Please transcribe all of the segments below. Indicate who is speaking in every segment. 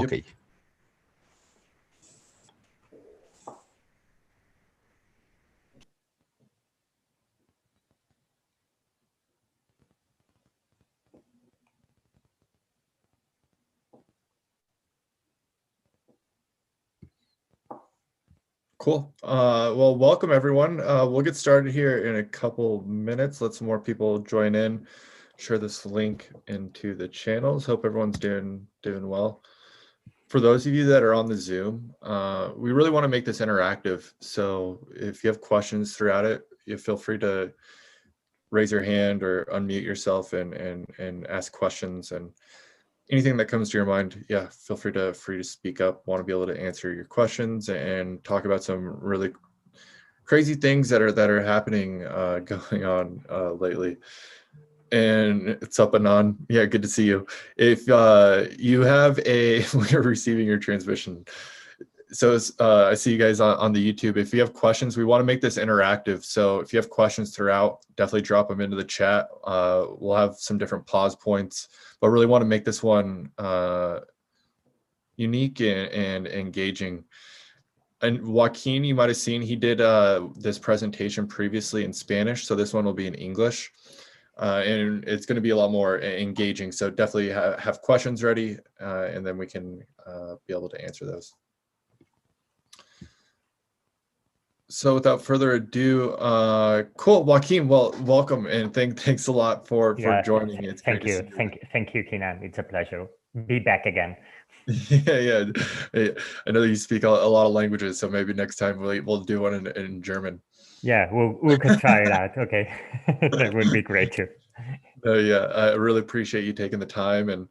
Speaker 1: Okay.
Speaker 2: Cool. Well, welcome everyone. We'll get started here in a couple minutes. Let some more people join in. Share this link into the channels. Hope everyone's doing well. For those of you that are on the Zoom, we really want to make this interactive. So if you have questions throughout it, you feel free to raise your hand or unmute yourself and ask questions, and anything that comes to your mind, yeah, feel free to speak up. Want to be able to answer your questions and talk about some really crazy things that are happening, going on lately. And it's up and on. Yeah, good to see you. If you have a, we're receiving your transmission. So I see you guys on the YouTube. If you have questions, we want to make this interactive. So if you have questions throughout, definitely drop them into the chat. We'll have some different pause points, but really want to make this one unique and engaging. And Joaquin, you might have seen, he did this presentation previously in Spanish. So this one will be in English. And it's going to be a lot more engaging. So definitely have questions ready, and then we can be able to answer those. So without further ado, cool, Joaquim. Well, welcome and thanks a lot for joining. It's
Speaker 3: thank you, Keenan. It's a pleasure. Be back again.
Speaker 2: Yeah. I know you speak a lot of languages, so maybe next time we'll do one in German.
Speaker 3: Yeah, we could try it out. Okay, that would be great too.
Speaker 2: Yeah, I really appreciate you taking the time. And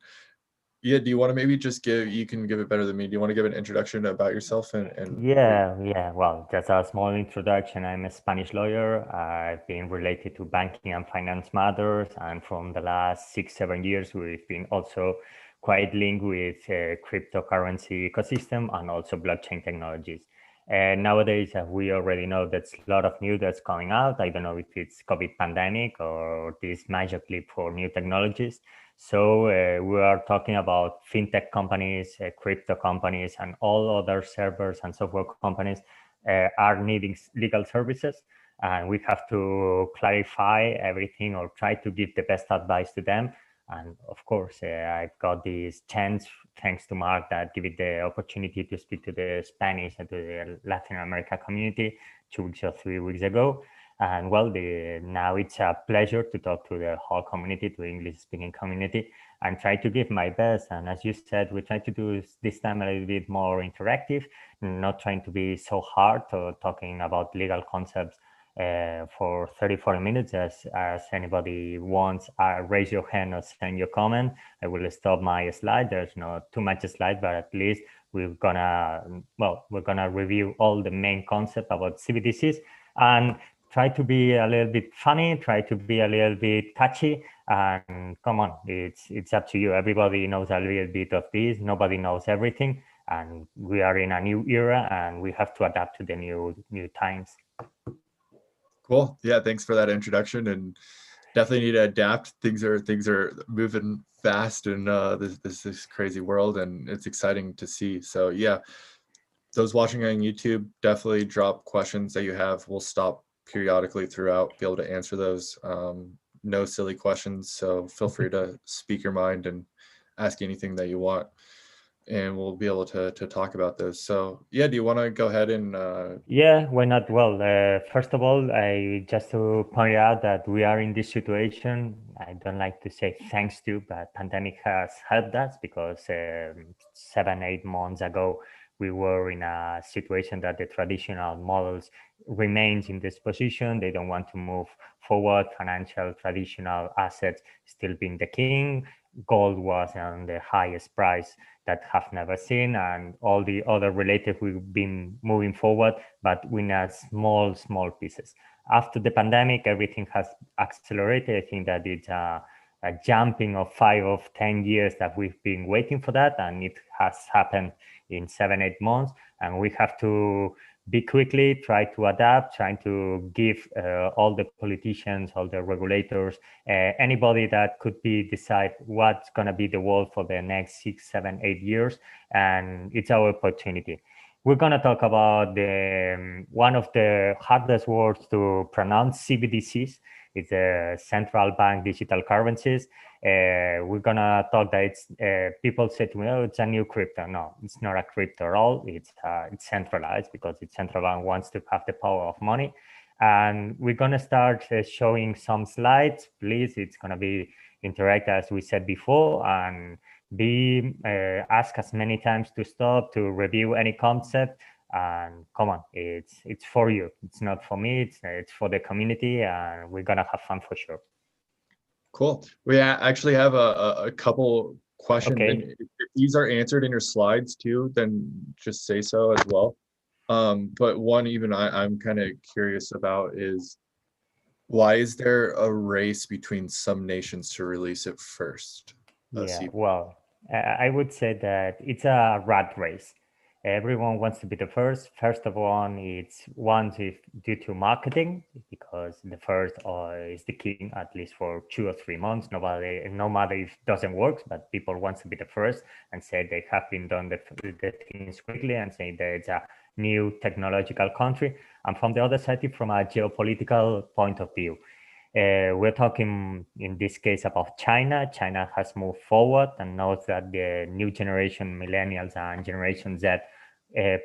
Speaker 2: yeah, do you want to maybe just you can give it better than me. Do you want to give an introduction about yourself?
Speaker 3: Yeah. Well, just a small introduction. I'm a Spanish lawyer. I've been related to banking and finance matters. And from the last 6-7 years, we've been also quite linked with cryptocurrency ecosystem and also blockchain technologies. And nowadays, we already know there's a lot of news that's coming out. I don't know if it's COVID pandemic or this magic leap for new technologies. So we are talking about fintech companies, crypto companies, and all other servers and software companies are needing legal services. And we have to clarify everything or try to give the best advice to them. And of course, I've got this chance, thanks to Mark, that give it the opportunity to speak to the Spanish and to the Latin America community 2 weeks or 3 weeks ago. And well, now it's a pleasure to talk to the whole community, to the English-speaking community, and try to give my best. And as you said, we try to do this time a little bit more interactive, not trying to be so hard or talking about legal concepts for 30-40 minutes. As anybody wants, raise your hand or send your comment. I will stop my slide. There's not too much slide, but at least we're gonna review all the main concept about CBDCs and try to be a little bit funny, try to be a little bit catchy, and come on, it's up to you. Everybody knows a little bit of this. Nobody knows everything, and we are in a new era, and we have to adapt to the new times.
Speaker 2: Cool. Yeah, thanks for that introduction. And definitely need to adapt. Things are moving fast in this crazy world, and it's exciting to see. So yeah, those watching on YouTube, definitely drop questions that you have. We'll stop periodically throughout, be able to answer those. No silly questions, so feel free to speak your mind and ask anything that you want, and we'll be able to talk about those. So yeah, do you want to go ahead and
Speaker 3: Yeah, why not? Well, first of all, I just to point out that we are in this situation. I don't like to say thanks to, but pandemic has helped us, because 7-8 months ago we were in a situation that the traditional models remains in this position. They don't want to move forward. Financial traditional assets still being the king. Gold was on the highest price that have never seen, and all the other related we've been moving forward, but in a small pieces. After the pandemic, everything has accelerated. I think that it's a jumping of 5 or 10 years that we've been waiting for that, and it has happened in 7-8 months, and we have to be quickly, try to adapt, trying to give all the politicians, all the regulators, anybody that could be decide what's going to be the world for the next 6, 7, 8 years. And it's our opportunity. We're going to talk about the one of the hardest words to pronounce, CBDCs. It's a central bank digital currencies. We're gonna talk that it's people say to me, oh, it's a new crypto. No, it's not a crypto at all. It's centralized because the central bank wants to have the power of money. And we're gonna start showing some slides. Please, it's gonna be interactive as we said before, and be ask as many times to stop to review any concept. And come on, it's for you. It's not for me. It's for the community, and we're gonna have fun for sure.
Speaker 2: Cool. We actually have a couple questions.
Speaker 3: Okay.
Speaker 2: And if these are answered in your slides too, then just say so as well. But one even I'm kind of curious about is, why is there a race between some nations to release it first?
Speaker 3: Yeah, well, I would say that it's a rat race. Everyone wants to be the first. First of all, it's due to marketing, because the first is the king, at least for 2 or 3 months. No matter if it doesn't work, but people want to be the first and say they have been done the things quickly and say that it's a new technological country. And from the other side, from a geopolitical point of view, we're talking in this case about China. China has moved forward and knows that the new generation, millennials and Generation Z,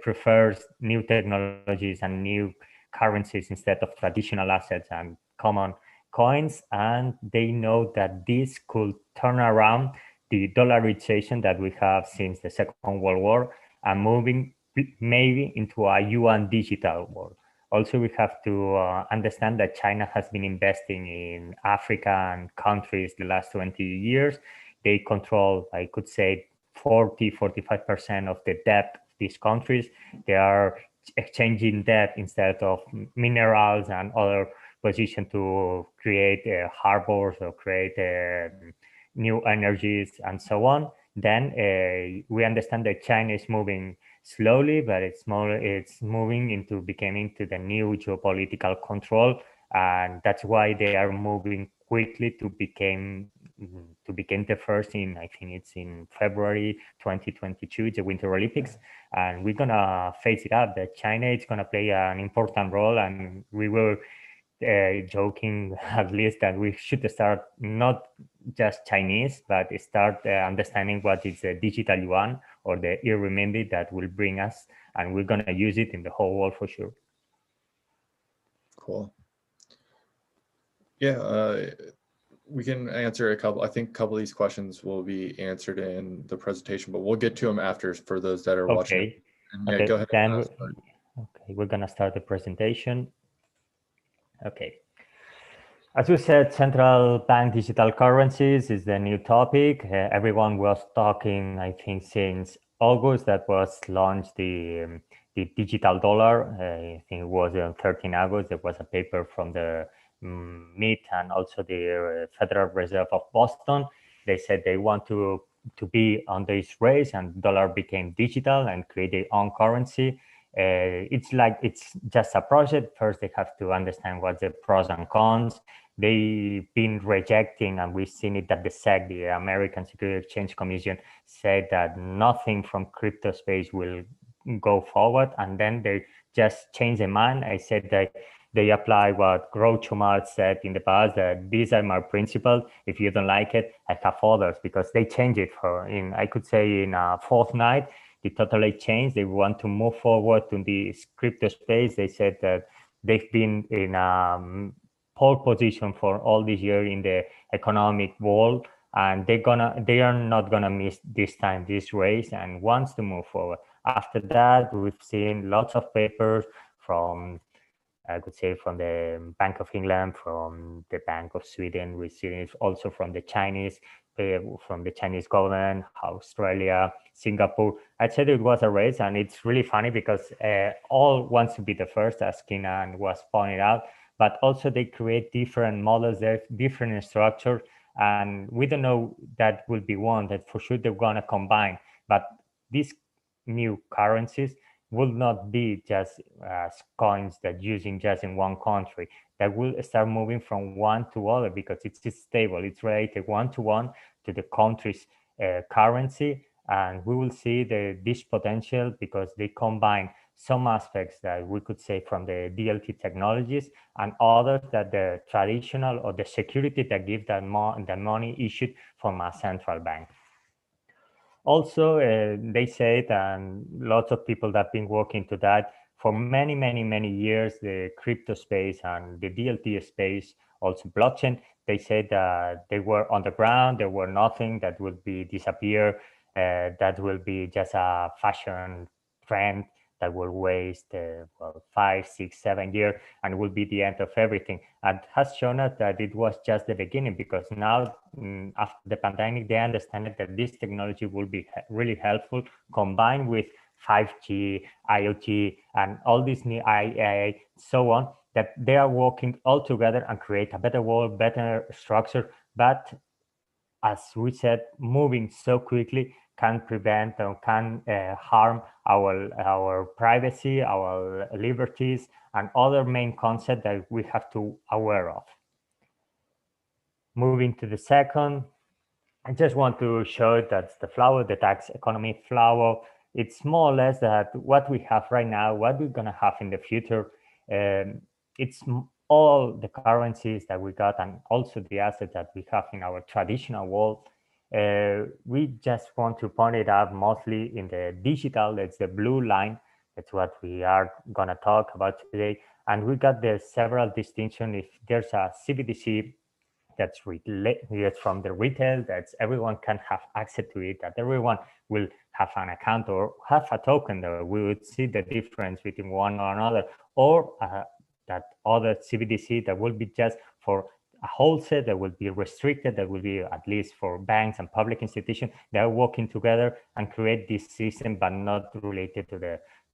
Speaker 3: prefers new technologies and new currencies instead of traditional assets and common coins. And they know that this could turn around the dollarization that we have since the Second World War and moving maybe into a yuan digital world. Also, we have to understand that China has been investing in African countries the last 20 years. They control, I could say, 45% of the debt of these countries. They are exchanging debt instead of minerals and other positions to create harbors or create new energies and so on. Then we understand that China is moving slowly, but it's moving into becoming to the new geopolitical control, and that's why they are moving quickly to become the first in, I think it's in February 2022, the Winter Olympics, and we're gonna face it up that China is gonna play an important role, and we were joking at least that we should start not just Chinese, but start understanding what is a digital yuan or the e-renminbi that will bring us, and we're going to use it in the whole world for sure.
Speaker 2: Cool. Yeah, we can answer a couple. I think a couple of these questions will be answered in the presentation, but we'll get to them after for those that are watching. And yeah,
Speaker 3: okay.
Speaker 2: go ahead.
Speaker 3: Okay, we're going to start the presentation. Okay. As we said, central bank digital currencies is the new topic. Everyone was talking, I think, since August that was launched the digital dollar. I think it was on 13 August. There was a paper from the MIT and also the Federal Reserve of Boston. They said they want to be on this race, and dollar became digital and create their own currency. It's just a project. First, they have to understand what the pros and cons. They've been rejecting, and we've seen it that the SEC, the American Securities Exchange Commission, said that nothing from crypto space will go forward. And then they just changed their mind. I said that they apply what Groucho Marx said in the past, that these are my principles. If you don't like it, I have others, because they changed it I could say in a fortnight. They totally changed. They want to move forward to the crypto space. They said that they've been in pole position for all this year in the economic world, and they are not gonna miss this race, and wants to move forward. After that, we've seen lots of papers from, I could say, from the Bank of England, from the Bank of Sweden. We've seen it also from the Chinese government, Australia, Singapore. I said it was a race, and it's really funny because all wants to be the first, as Keenan was pointed out, but also they create different models, there's different structure, and we don't know that will be one that for sure they're gonna combine. But these new currencies, will not be just coins that using just in one country. That will start moving from one to other because it's stable. It's related one-to-one to the country's currency, and we will see this potential because they combine some aspects that we could say from the DLT technologies and others that the traditional or the security that give that the money issued from a central bank. Also, they said, and lots of people that have been working to that for many, many, many years, the crypto space and the DLT space, also blockchain, they said that they were on the ground, there were nothing that will be disappear, that will be just a fashion trend that will waste 5, 6, 7 years and will be the end of everything. And has shown us that it was just the beginning because now after the pandemic, they understand that this technology will be really helpful combined with 5G, IoT, and all these new AI, so on, that they are working all together and create a better world, better structure. But as we said, moving so quickly can prevent or can harm our privacy, our liberties, and other main concepts that we have to aware of. Moving to the second, I just want to show that's the flow, the tax economy flow. It's more or less that what we have right now, what we're going to have in the future. It's all the currencies that we got and also the assets that we have in our traditional world. We just want to point it out mostly in the digital, that's the blue line. That's what we are going to talk about today. And we got the several distinctions. If there's a CBDC that's related from the retail, that everyone can have access to it, that everyone will have an account or have a token, that we would see the difference between one or another, or that other CBDC that will be just for a wholesale, that will be restricted, that will be at least for banks and public institutions that are working together and create this system, but not related to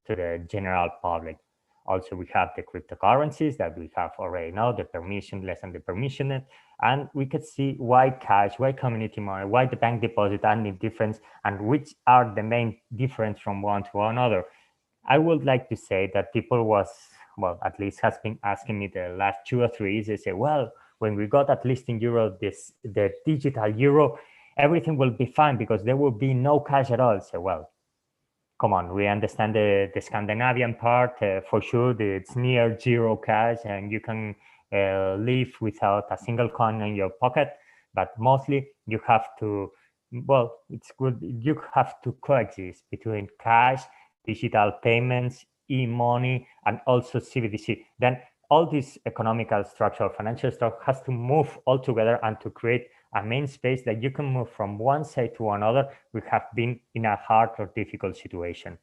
Speaker 3: the general public. Also, we have the cryptocurrencies that we have already now, the permissionless and the permissioned, and we could see why cash, why community money, why the bank deposit and the difference, and which are the main difference from one to another. I would like to say that people was, well, at least has been asking me the last 2 or 3 years, they say, well, when we got at least in euro, the digital euro, everything will be fine because there will be no cash at all. So, well, come on, we understand the Scandinavian part, for sure, it's near zero cash and you can live without a single coin in your pocket, but mostly you have to, well, it's good, you have to coexist between cash, digital payments, e-money, and also CBDC. Then all this economical structure, financial structure has to move all together and to create a main space that you can move from one side to another. We have been in a hard or difficult situation.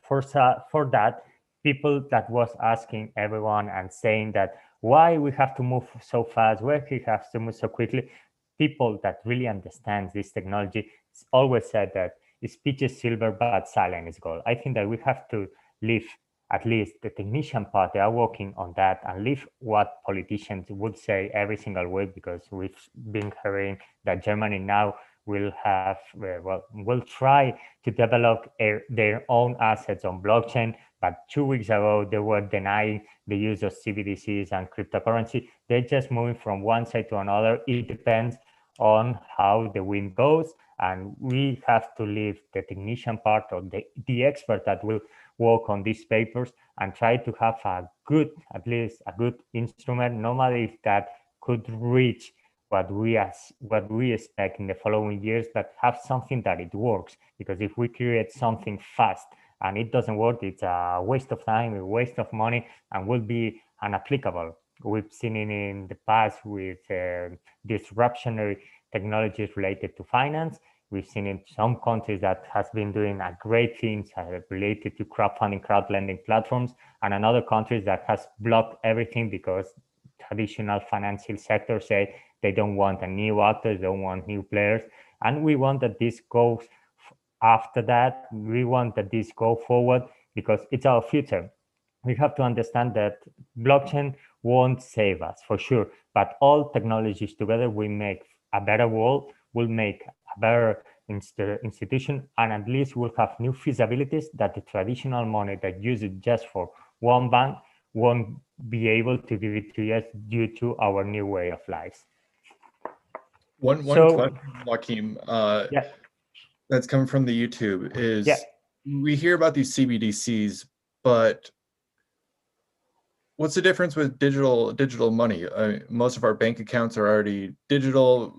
Speaker 3: For that, people that was asking everyone and saying that why we have to move so fast, why we have to move so quickly, people that really understand this technology always said that speech is silver, but silence is gold. I think that we have to leave at least the technician part, they are working on that, and leave what politicians would say every single week, because we've been hearing that Germany now will have, will try to develop their own assets on blockchain. But 2 weeks ago, they were denying the use of CBDCs and cryptocurrency. They're just moving from one side to another. It depends on how the wind goes. And we have to leave the technician part or the expert that will work on these papers and try to have a good, at least a good instrument, normally if that could reach what we expect in the following years, but have something that it works. Because if we create something fast and it doesn't work, it's a waste of time, a waste of money, and will be unapplicable. We've seen it in the past with disruptionary technologies related to finance. We've seen in some countries that has been doing a great things related to crowdfunding, crowd lending platforms, and another countries that has blocked everything because traditional financial sector say they don't want a new actors, don't want new players. And we want that this goes after that. We want that this go forward because it's our future. We have to understand that blockchain won't save us for sure, but all technologies together will make a better world, will make a better institution, and at least we'll have new feasibilities that the traditional money that uses just for one bank won't be able to give it to us due to our new way of life.
Speaker 2: One question, Joaquim,
Speaker 3: yeah,
Speaker 2: that's coming from the YouTube is
Speaker 3: yeah.
Speaker 2: we hear about these CBDCs, but what's the difference with digital money? Most of our bank accounts are already digital,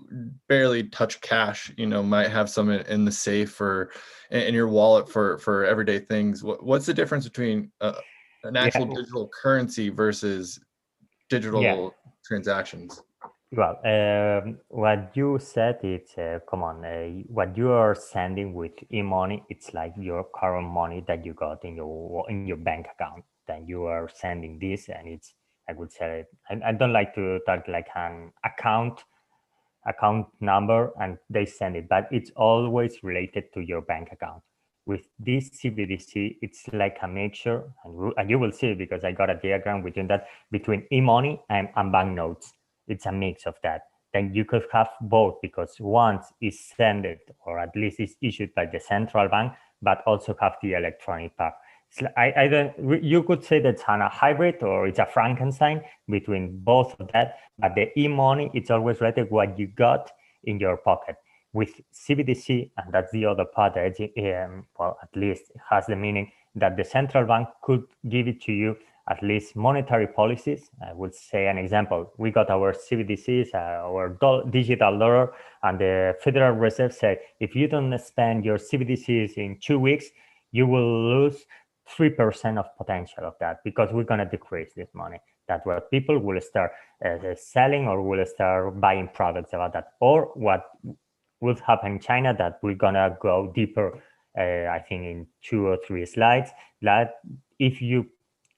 Speaker 2: barely touch cash. Might have some in the safe or in your wallet for everyday things. What's the difference between an actual digital currency versus digital transactions?
Speaker 3: Well, what you said, it's come on. What you are sending with e-money, it's like your current money that you got in your bank account. Then you are sending this, and it's, I would say, I don't like to talk like an account number, and they send it, but it's always related to your bank account. With this CBDC, it's like a mixture, and you will see, because I got a diagram between e-money and banknotes. It's a mix of that. Then you could have both, because once is sent, or at least is issued by the central bank, but also have the electronic part. You could say that's a hybrid, or it's a Frankenstein between both of that. But the e-money, it's always related what you got in your pocket. With CBDC, and that's the other part that, well, at least has the meaning that the central bank could give it to you, at least monetary policies. I would say an example. We got our CBDCs, our digital dollar, and the Federal Reserve said, if you don't spend your CBDCs in 2 weeks, you will lose 3% of potential of that, because we're going to decrease this money. That's what people will start selling, or will start buying products about that. Or what will happen in China, that we're going to go deeper, I think in 2 or 3 slides, that if you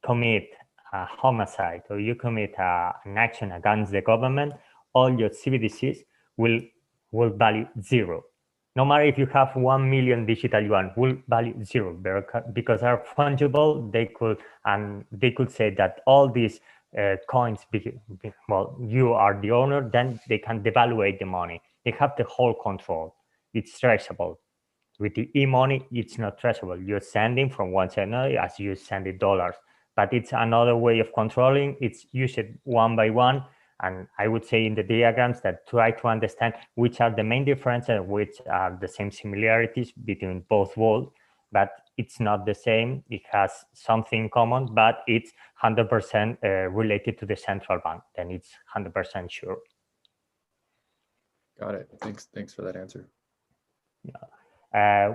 Speaker 3: commit a homicide, or you commit an action against the government, all your CBDCs will value 0. No matter if you have 1 million digital yuan, will value 0, because they're fungible. They could say that all these coins, well, you are the owner, then they can devaluate the money. They have the whole control. It's traceable. With the e-money, it's not traceable. You're sending from one to another as you send the dollars, but it's another way of controlling. It's used one by one. And I would say in the diagrams that try to understand which are the main differences, which are the same similarities between both worlds, but it's not the same. It has something common, but it's 100% related to the central bank. Then it's 100% sure.
Speaker 2: Got it. Thanks for that answer.
Speaker 3: Yeah.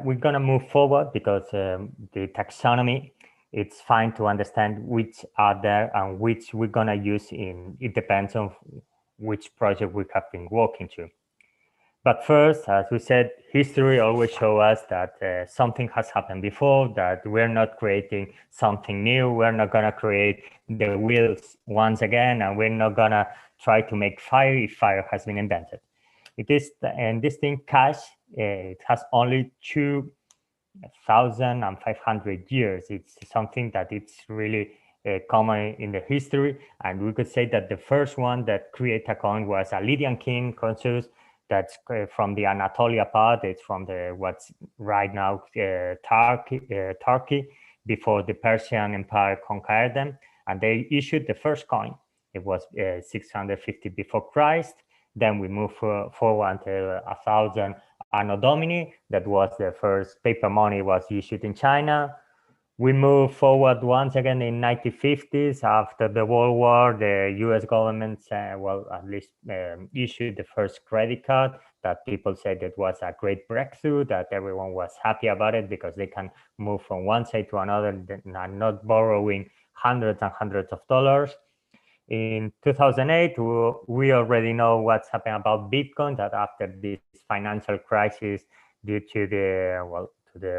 Speaker 3: We're going to move forward, because the taxonomy, it's fine to understand which are there and which we're going to use it depends on which project we have been working to. But first, as we said, history always shows us that something has happened before, that we're not creating something new. We're not going to create the wheels once again, and we're not going to try to make fire if fire has been invented. It is, and this thing, cash, it has only 2,500 years. It's something that it's really common in the history. And we could say that the first one that created a coin was a Lydian king, Consus, that's from the Anatolia part. It's from what's right now Turkey, before the Persian Empire conquered them. And they issued the first coin. It was 650 before Christ. Then we move forward until 1000 Anno Domini. That was the first paper money was issued in China. We move forward once again in 1950s. After the World War, the US government, well, at least issued the first credit card that people said that was a great breakthrough, that everyone was happy about it, because they can move from one side to another and not borrowing hundreds and hundreds of dollars. In 2008, we already know what's happening about Bitcoin, that after this financial crisis due to the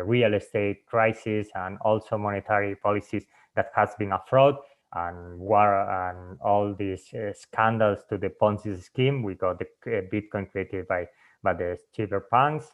Speaker 3: real estate crisis and also monetary policies, that has been a fraud and war and all these scandals to the Ponzi scheme, we got the Bitcoin created by the cyberpunks.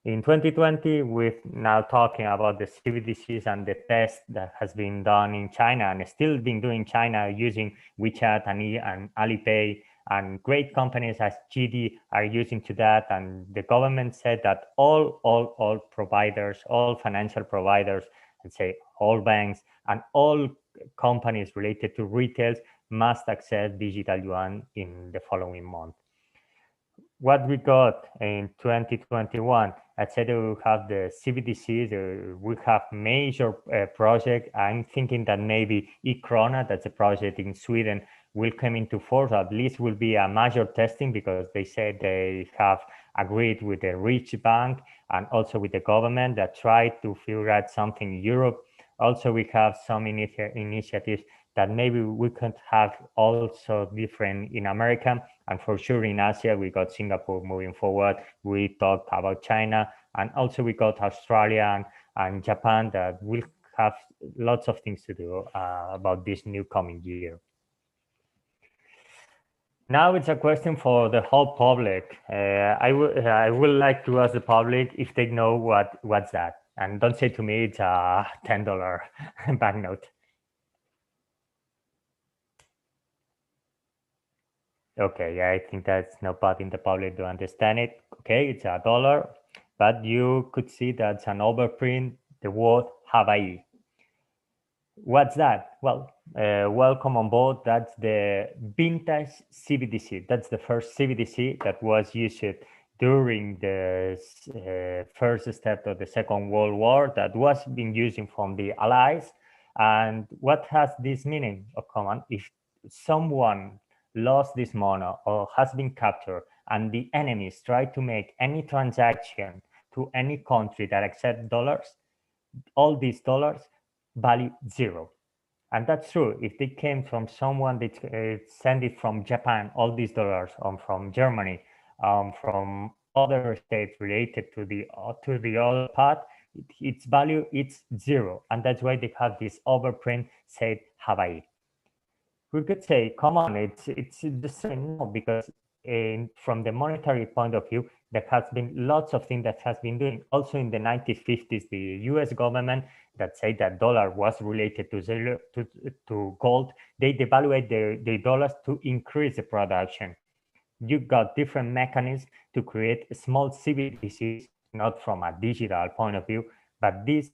Speaker 3: In 2020, we're now talking about the CBDCs and the test that has been done in China and still being doing in China using WeChat and Alipay and great companies as GD are using to that. And the government said that all providers, all financial providers, let's say all banks and all companies related to retail must accept digital yuan in the following month. What we got in 2021, I said we have the CBDCs, we have major project. I'm thinking that maybe e-krona, that's a project in Sweden, will come into force. At least will be a major testing, because they said they have agreed with the rich bank and also with the government that try to figure out something in Europe. Also, we have some initiatives that maybe we could have also different in America, and for sure in Asia. We got Singapore moving forward. We talked about China, and also we got Australia and Japan that will have lots of things to do about this new coming year. Now it's a question for the whole public. I would like to ask the public if they know what's that. And don't say to me it's a $10 banknote. Okay, yeah, I think that's nobody in the public to understand it. Okay, it's $1, but you could see that's an overprint, the word Hawaii. What's that? Well, welcome on board. That's the vintage CBDC. That's the first CBDC that was used during the first step of the Second World War, that was being used from the Allies. And what has this meaning of common? If someone lost this money or has been captured and the enemies try to make any transaction to any country that accepts dollars, all these dollars value zero. And that's true. If they came from someone that sent it from Japan, all these dollars, from Germany, from other states related to the other part, its value it's zero. And that's why they have this overprint said Hawaii. We could say, come on, it's the same. No, because from the monetary point of view, there has been lots of things that has been doing. Also in the 1950s, the US government that said that dollar was related to gold, they devaluate their dollars to increase the production. You got different mechanisms to create small CBDCs, not from a digital point of view, but this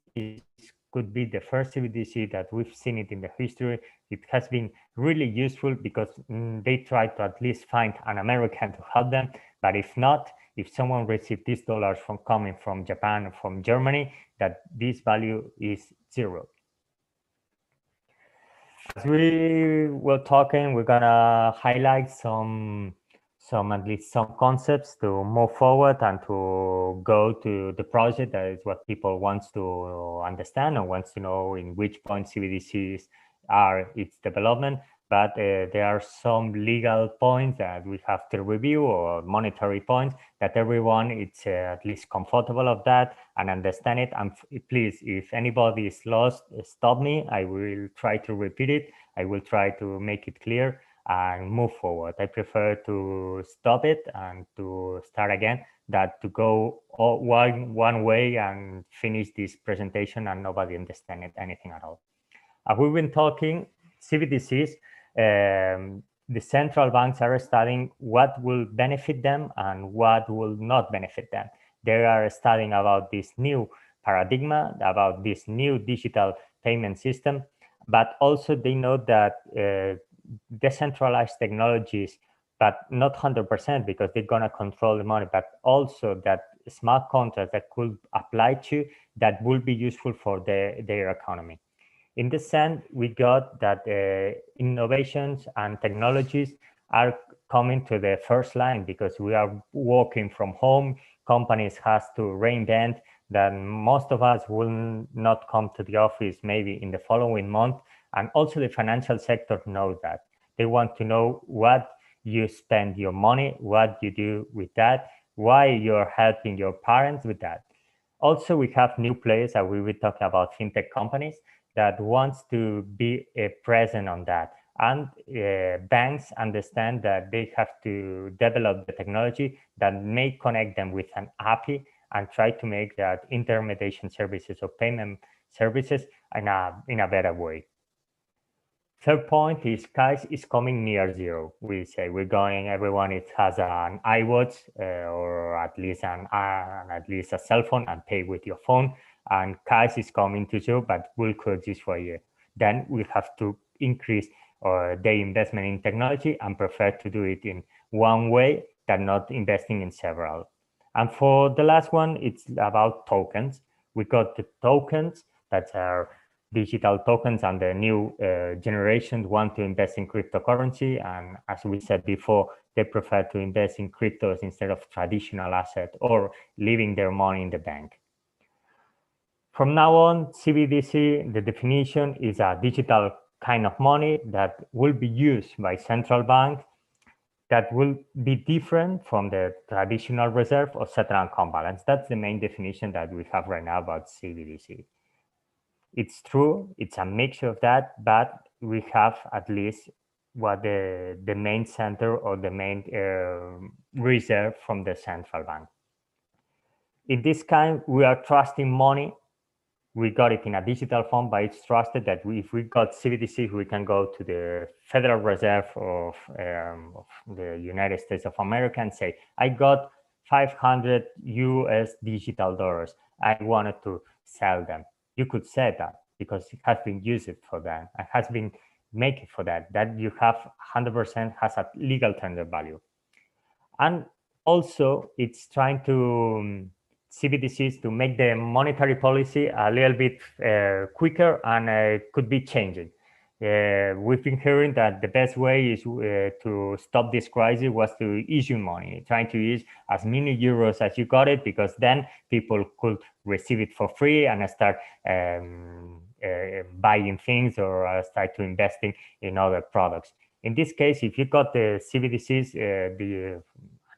Speaker 3: could be the first CBDC that we've seen it in the history. It has been really useful because they try to at least find an American to help them. But if not, if someone received these dollars coming from Japan or from Germany, that this value is zero. As we were talking, we're gonna highlight some at least some concepts to move forward and to go to the project. That is what people wants to understand and wants to know in which point CBDCs are its development. But there are some legal points that we have to review, or monetary points that everyone is at least comfortable of that and understand it. And please, if anybody is lost, stop me. I will try to repeat it. I will try to make it clear and move forward. I prefer to stop it and to start again than to go one way and finish this presentation and nobody understand anything at all. We've been talking CBDCs. The central banks are studying what will benefit them and what will not benefit them. They are studying about this new paradigm, about this new digital payment system, but also they know that decentralized technologies, but not 100% because they're going to control the money, but also that smart contracts that could apply to that will be useful for their economy. In this sense, we got that innovations and technologies are coming to the first line because we are working from home. Companies has to reinvent. Then most of us will not come to the office maybe in the following month. And also the financial sector knows that. They want to know what you spend your money, what you do with that, why you're helping your parents with that. Also, we have new players that we will talk about, fintech companies that wants to be present on that. And banks understand that they have to develop the technology that may connect them with an API and try to make that intermediation services or payment services in a better way. Third point is cash is coming near zero. We say everyone has an iWatch or at least a cell phone and pay with your phone, and cash is coming to zero, but will coexist for a year. Then we have to increase their investment in technology and prefer to do it in one way than not investing in several. And for the last one, it's about tokens. We got the tokens that are digital tokens, and the new generations want to invest in cryptocurrency. And as we said before, they prefer to invest in cryptos instead of traditional asset or leaving their money in the bank. From now on, CBDC, the definition is a digital kind of money that will be used by central banks that will be different from the traditional reserve or settle and account balance. That's the main definition that we have right now about CBDC. It's true, it's a mix of that, but we have at least what the main center or the main reserve from the central bank. In this kind, we are trusting money. We got it in a digital form, but it's trusted that if we got CBDC, we can go to the Federal Reserve of the United States of America and say, I got 500 US digital dollars. I wanted to sell them. You could say that because it has been used for that. It has been made for that. That you have 100% has a legal tender value. And also, it's trying to CBDCs to make the monetary policy a little bit quicker and could be changing. We've been hearing that the best way is to stop this crisis was to issue money, trying to use as many euros as you got it, because then people could receive it for free and start buying things or start to investing in other products. In this case, if you got the CBDCs,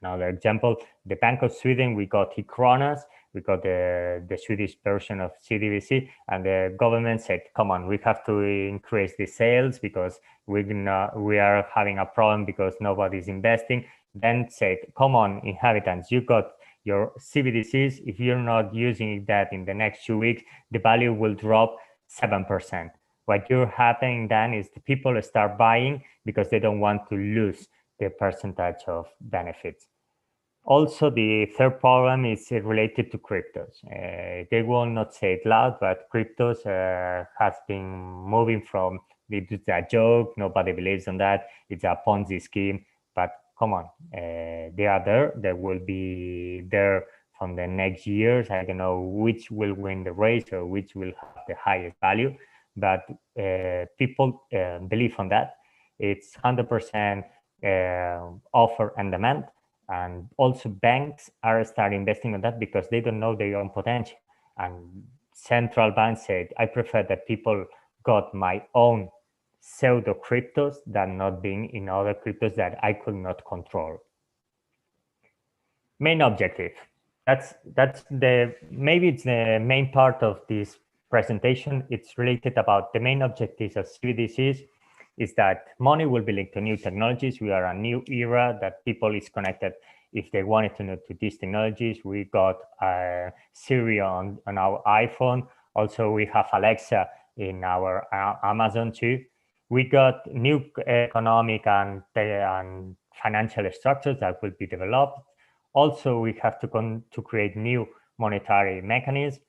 Speaker 3: another example, the Bank of Sweden, we got Kronas, we got the Swedish version of CBDC, and the government said, come on, we have to increase the sales because we are having a problem because nobody's investing. Then said, come on, inhabitants, you got your CBDCs. If you're not using that in the next 2 weeks, the value will drop 7%. What you're happening then is the people start buying because they don't want to lose the percentage of benefits. Also, the third problem is related to cryptos. They will not say it loud, but cryptos has been moving from it's a joke, nobody believes in that, it's a Ponzi scheme, but come on, they are there. They will be there from the next years. I don't know which will win the race or which will have the highest value, but people believe on that. It's 100% offer and demand. And also banks are starting investing on that because they don't know their own potential. And central banks said, I prefer that people got my own pseudo cryptos than not being in other cryptos that I could not control. Main objective. Maybe it's the main part of this presentation. It's related about the main objectives of CBDCs is that money will be linked to new technologies. We are a new era that people is connected if they wanted to know to these technologies. We got Siri on our iPhone. Also, we have Alexa in our Amazon too. We got new economic and financial structures that will be developed. Also, we have to create new monetary mechanisms.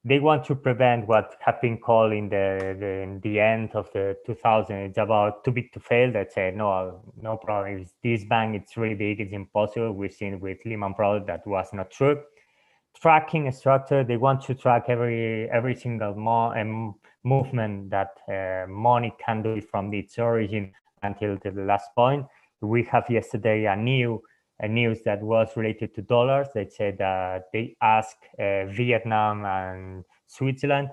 Speaker 3: They want to prevent what have been called in the end of the 2000s. It's about too big to fail. That say no problem. If this bank, it's really big. It's impossible. We've seen with Lehman Brothers that was not true. Tracking structure. They want to track every single movement that money can do from its origin until the last point. We have yesterday a news that was related to dollars. They said that they asked Vietnam and Switzerland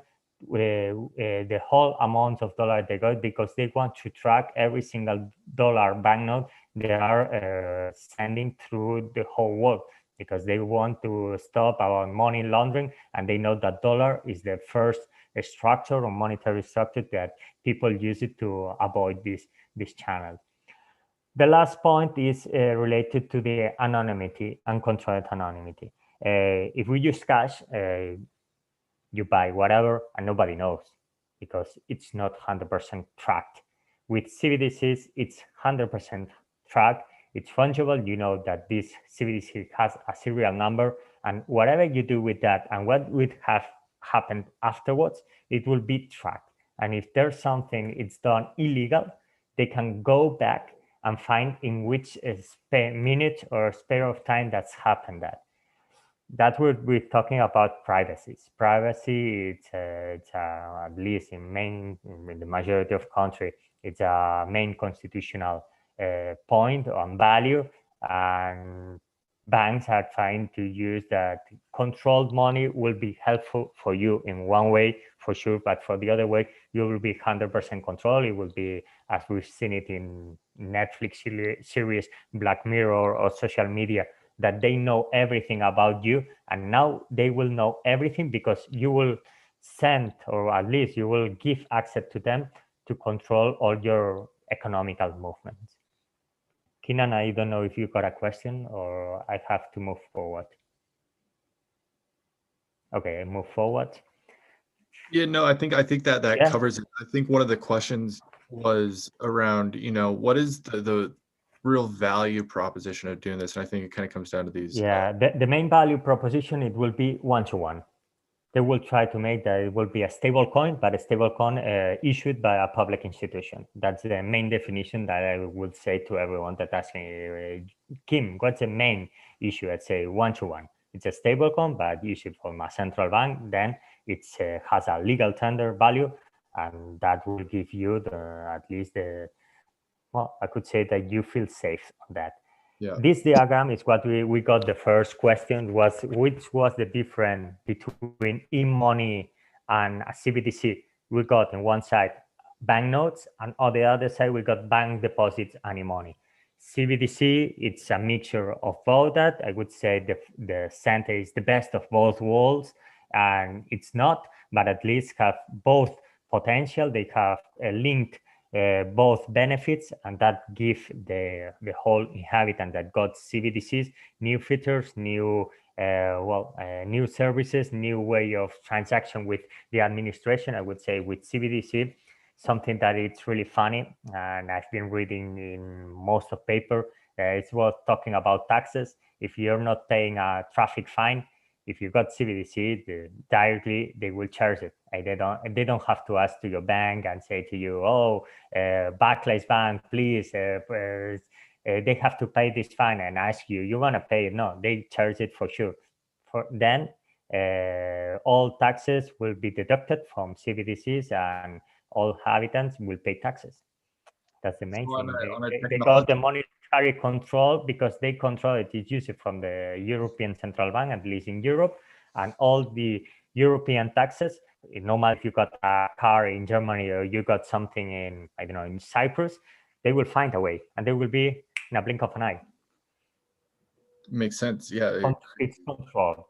Speaker 3: the whole amount of dollar they got because they want to track every single dollar banknote they are sending through the whole world because they want to stop our money laundering, and they know that dollar is the first structure or monetary structure that people use it to avoid this channel. The last point is related to the anonymity, uncontrolled anonymity. If we use cash, you buy whatever and nobody knows because it's not 100% tracked. With CBDCs, it's 100% tracked. It's fungible. You know that this CBDC has a serial number, and whatever you do with that and what would have happened afterwards, it will be tracked. And if there's something it's done illegal, they can go back and find in which minute or spare of time that's happened that would be talking about privacy. Privacy, it's at least in the majority of country, it's a main constitutional point on value, and banks are trying to use that. Controlled money will be helpful for you in one way, for sure, but for the other way, you will be 100% control. It will be, as we've seen it in Netflix series, Black Mirror, or social media, that they know everything about you, and now they will know everything because you will send, or at least you will give access to them to control all your economical movements. Keenan, I don't know if you got a question or I have to move forward. Okay, I move forward.
Speaker 2: Yeah, no, I think that covers it. I think one of the questions was around, what is the real value proposition of doing this? And I think it kind of comes down to these.
Speaker 3: Yeah, the main value proposition, it will be one-to-one. They will try to make that it will be a stable coin, but a stable coin issued by a public institution. That's the main definition that I would say to everyone that asking, Kim, what's the main issue? I'd say one-to-one. It's a stable coin, but issued from a central bank. Then it has a legal tender value, and that will give you at least well, I could say that you feel safe on that.
Speaker 2: Yeah.
Speaker 3: This diagram is what we got. The first question was, which was the difference between e-money and a CBDC? We got on one side banknotes, and on the other side we got bank deposits and e-money. CBDC, it's a mixture of both. That I would say the center is the best of both worlds, and it's not, but at least have both potential. They have a linked both benefits, and that give the whole inhabitant that got CBDCs new features, new new services, new way of transaction with the administration. I would say with CBDC, something that it's really funny, and I've been reading in most of paper. It's worth talking about taxes. If you're not paying a traffic fine, if you got CBDC, directly they will charge it. They don't have to ask to your bank and say to you, oh, Barclays Bank, please, they have to pay this fine, and ask you want to pay it. No, they charge it for sure. Then all taxes will be deducted from CBDCs, and all inhabitants will pay taxes. That's the main thing. They got the monetary control because they control it. It's used from the European Central Bank, at least in Europe, and all the European taxes. No matter if you got a car in Germany or you got something in, I don't know, in Cyprus, they will find a way, and they will be in a blink of an eye.
Speaker 2: Makes sense. Yeah.
Speaker 3: It's control.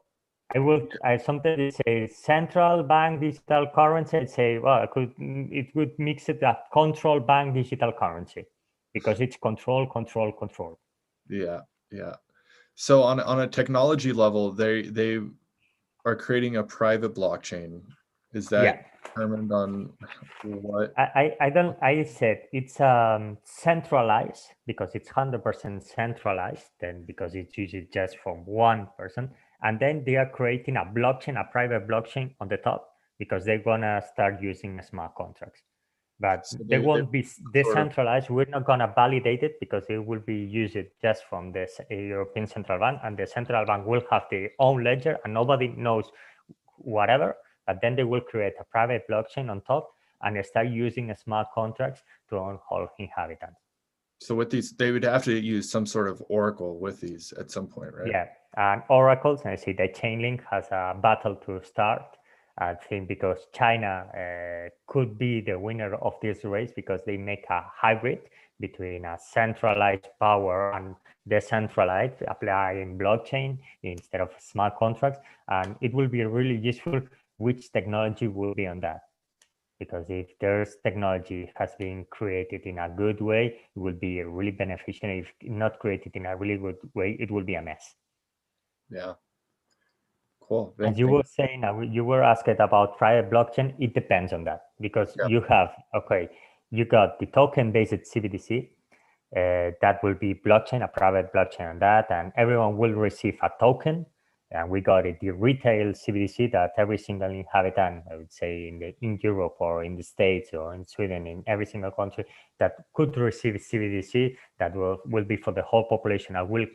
Speaker 3: I sometimes say central bank digital currency. I'd say, well, it would mix it up control bank digital currency, because it's control.
Speaker 2: Yeah. So on a technology level, they are creating a private blockchain. Is that determined on what?
Speaker 3: I said it's centralized because it's 100% centralized, then because it's usually just from one person. And then they are creating a blockchain, a private blockchain on the top, because they're gonna start using smart contracts. But so they won't be decentralized. We're not gonna validate it because it will be used just from the European Central Bank, and the central bank will have their own ledger, and nobody knows whatever. But then they will create a private blockchain on top and start using smart contracts to own all inhabitants.
Speaker 2: So with these, they would have to use some sort of oracle with these at some point, right?
Speaker 3: Yeah, and oracles, and I see that Chainlink has a battle to start. I think because China could be the winner of this race, because they make a hybrid between a centralized power and decentralized, applying blockchain instead of smart contracts. And it will be really useful which technology will be on that. Because if there's technology has been created in a good way, it will be really beneficial. If not created in a really good way, it will be a mess.
Speaker 2: Yeah. Cool.
Speaker 3: As you were saying, you were asked about private blockchain. It depends on that, because you have, okay, you got the token-based CBDC. That will be blockchain, a private blockchain on that, and everyone will receive a token. And we got it, the retail CBDC that every single inhabitant, I would say in Europe or in the States or in Sweden, in every single country that could receive CBDC, that will be for the whole population and will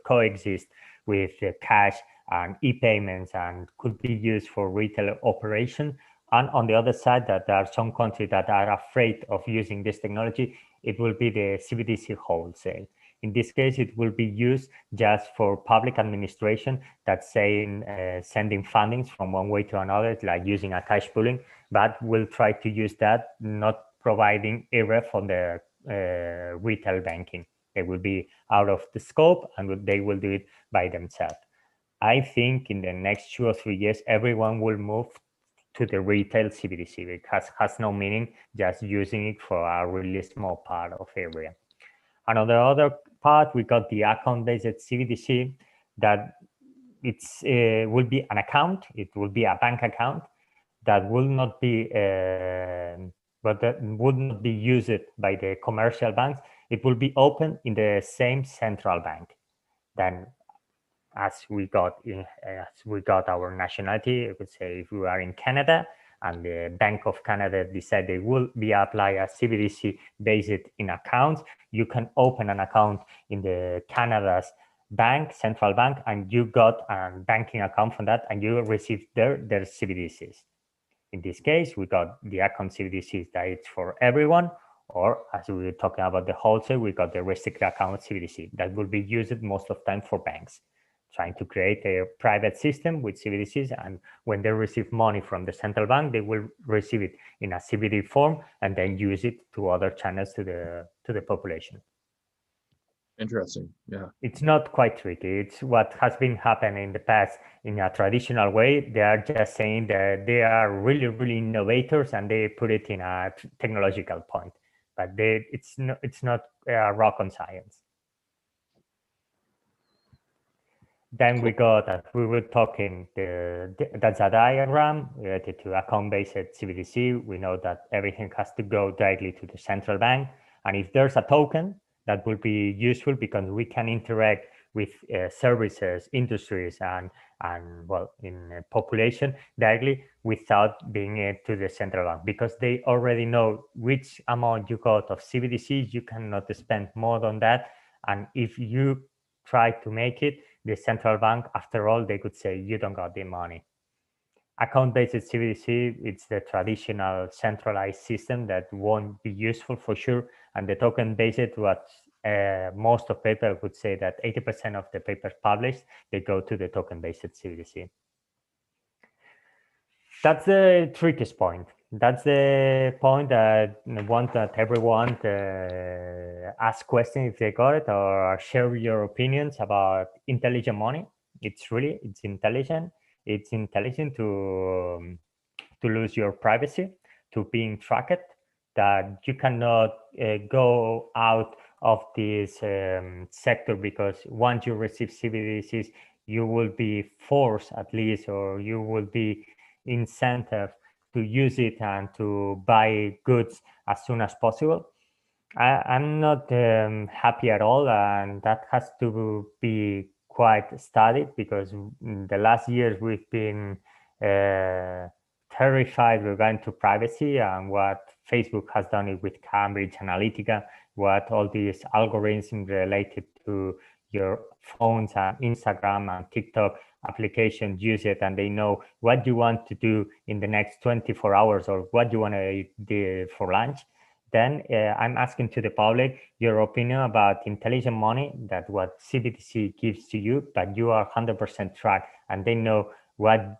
Speaker 3: coexist with cash and e-payments and could be used for retail operation. And on the other side, that there are some countries that are afraid of using this technology, it will be the CBDC wholesale. In this case, it will be used just for public administration, that's saying sending fundings from one way to another, like using a cash pooling, but we'll try to use that, not providing ERA for the retail banking. They will be out of the scope and they will do it by themselves. I think in the next 2 or 3 years, everyone will move to the retail CBDC. It has no meaning just using it for a really small part of area. And on the other part, we got the account-based CBDC that it's will be an account. It will be a bank account that will not be, but that would not be used by the commercial banks. It will be open in the same central bank. Then, as we got our nationality, I would say if we are in Canada and the Bank of Canada decide they will be apply a CBDC based in accounts, you can open an account in the Canada's bank, central bank, and you got a banking account from that, and you receive their CBDCs. In this case, we got the account CBDCs that it's for everyone, or as we were talking about the wholesale, we got the restricted account CBDC that will be used most of the time for banks, trying to create a private system with CBDCs, and when they receive money from the central bank, they will receive it in a CBD form and then use it to other channels to the population.
Speaker 2: Interesting. Yeah.
Speaker 3: It's not quite tricky. It's what has been happening in the past in a traditional way. They are just saying that they are really, really innovators and they put it in a technological point, but it's not rocket science. Then we got that we were talking, that's a diagram related to account-based CBDC. We know that everything has to go directly to the central bank. And if there's a token, that will be useful because we can interact with services, industries, and well, in population directly without being to the central bank, because they already know which amount you got of CBDC. You cannot spend more than that. And if you try to make it, the central bank, after all, they could say, you don't got the money. Account-based CBDC, it's the traditional centralized system that won't be useful for sure. And the token-based, what most of paper would say that 80% of the papers published, they go to the token-based CBDC. That's the trickiest point. That's the point that I want that everyone ask questions if they got it, or share your opinions about intelligent money. It's intelligent. It's intelligent to lose your privacy, to being tracked, that you cannot go out of this sector, because once you receive CBDCs, you will be forced at least, or you will be incentive to use it and to buy goods as soon as possible. I'm not happy at all, and that has to be quite studied, because in the last years we've been terrified regarding to privacy and what Facebook has done it with Cambridge Analytica, what all these algorithms related to your phones and Instagram and TikTok applications use it, and they know what you want to do in the next 24 hours or what you want to do for lunch. Then I'm asking to the public your opinion about intelligent money, that what CBDC gives to you, but you are 100% tracked, and they know what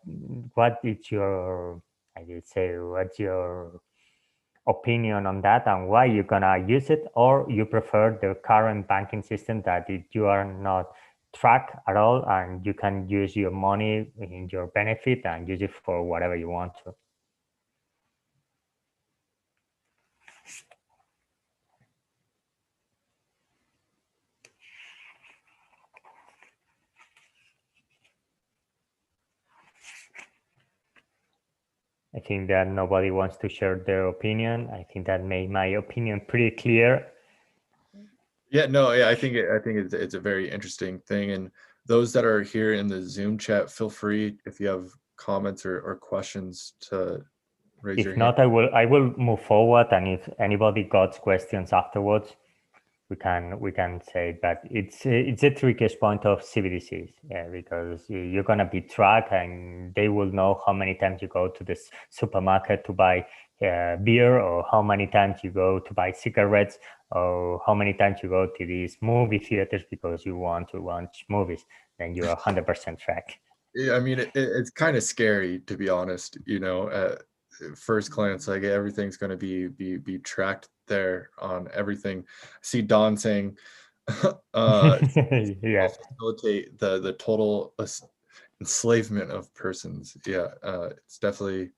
Speaker 3: is your, I would say, what's your opinion on that and why you're gonna use it, or you prefer the current banking system that you are not tracked at all and you can use your money in your benefit and use it for whatever you want to. I think that nobody wants to share their opinion. I think that made my opinion pretty clear.
Speaker 2: Yeah, no, yeah, I think it's a very interesting thing. And those that are here in the Zoom chat, feel free if you have comments or questions to raise your
Speaker 3: If
Speaker 2: hand.
Speaker 3: not, I will move forward, and if anybody got questions afterwards, we can say. But it's the trickiest point of CBDCs, because you're gonna be tracked, and they will know how many times you go to the supermarket to buy beer, or how many times you go to buy cigarettes, or how many times you go to these movie theaters because you want to watch movies. Then you're 100% tracked.
Speaker 2: Yeah, I mean, it's kind of scary, to be honest. At first glance, like everything's going to be tracked there on everything. I see Don saying,
Speaker 3: Yeah.
Speaker 2: facilitate the total enslavement of persons. Yeah, it's definitely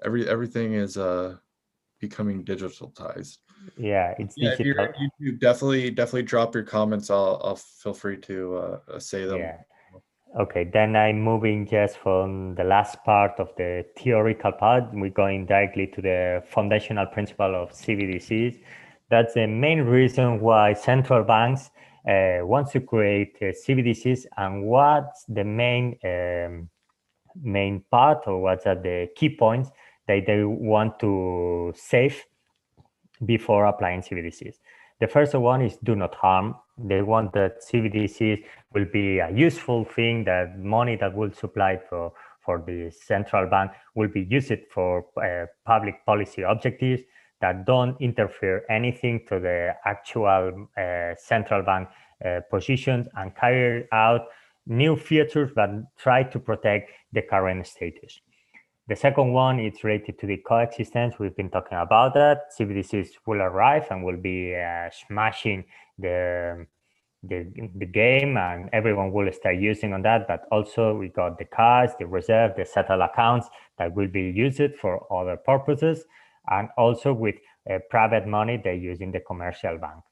Speaker 2: everything is becoming digitalized.
Speaker 3: Yeah, it's
Speaker 2: Yeah, if you're
Speaker 3: digital.
Speaker 2: at YouTube, definitely drop your comments. I'll feel free to say them.
Speaker 3: Yeah. Okay, then I'm moving just from the last part of the theoretical part. We're going directly to the foundational principle of CBDCs. That's the main reason why central banks want to create CBDCs, and what's the main part, or what's are the key points that they want to save before applying CBDCs. The first one is do not harm. They want that CBDCs will be a useful thing, that money that will supply for the central bank will be used for public policy objectives that don't interfere anything to the actual central bank positions, and carry out new features that try to protect the current status. The second one is related to the coexistence. We've been talking about that. CBDCs will arrive and will be smashing the, the game, and everyone will start using on that. But also we got the cash, the reserve, the settle accounts that will be used for other purposes. And also with private money they use in the commercial bank.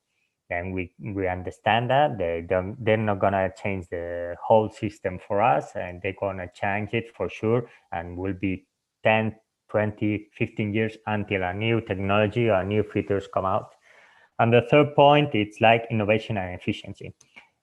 Speaker 3: Then we understand that they're not gonna change the whole system for us, and they're gonna change it for sure, and will be 10, 20, 15 years until a new technology or new features come out. And the third point, it's like innovation and efficiency.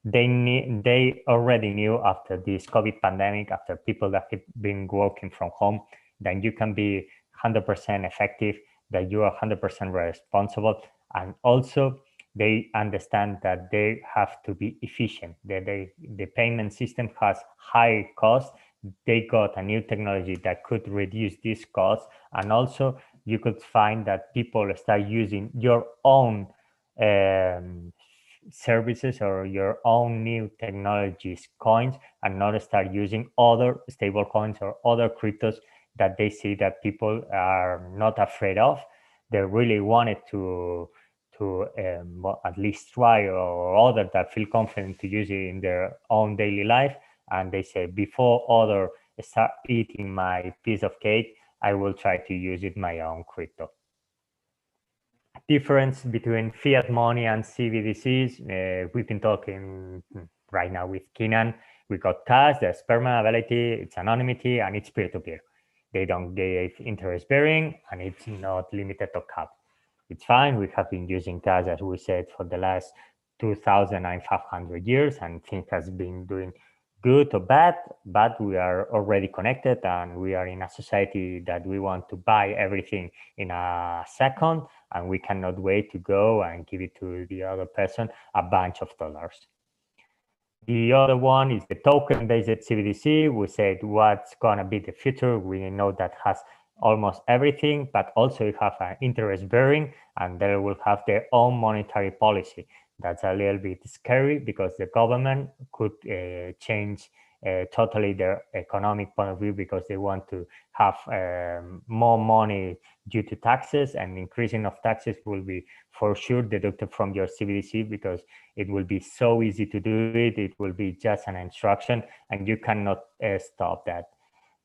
Speaker 3: They already knew after this COVID pandemic, after people that have been working from home, that you can be 100% effective, that you are 100% responsible, and also they understand that they have to be efficient, that the payment system has high cost. They got a new technology that could reduce this cost, and also you could find that people start using your own services or your own new technologies coins, and not start using other stable coins or other cryptos that they see that people are not afraid of. They really wanted to well, at least try, or other that feel confident to use it in their own daily life. And they say, before other start eating my piece of cake, I will try to use it my own crypto. Difference between fiat money and CBDCs. We've been talking right now with Keenan. We got cash, there's permanentability, it's anonymity, and it's peer-to-peer. They don't give interest bearing, and it's not limited to cap. It's fine. We have been using cash, as we said, for the last 2,500 years, and things has been doing good or bad, but we are already connected, and we are in a society that we want to buy everything in a second, and we cannot wait to go and give it to the other person a bunch of dollars. The other one is the token-based CBDC. We said what's gonna be the future. We know that has almost everything, but also you have an interest bearing, and they will have their own monetary policy. That's a little bit scary, because the government could change totally their economic point of view, because they want to have more money due to taxes, and increasing of taxes will be for sure deducted from your CBDC, because it will be so easy to do it. It will be just an instruction, and you cannot stop that.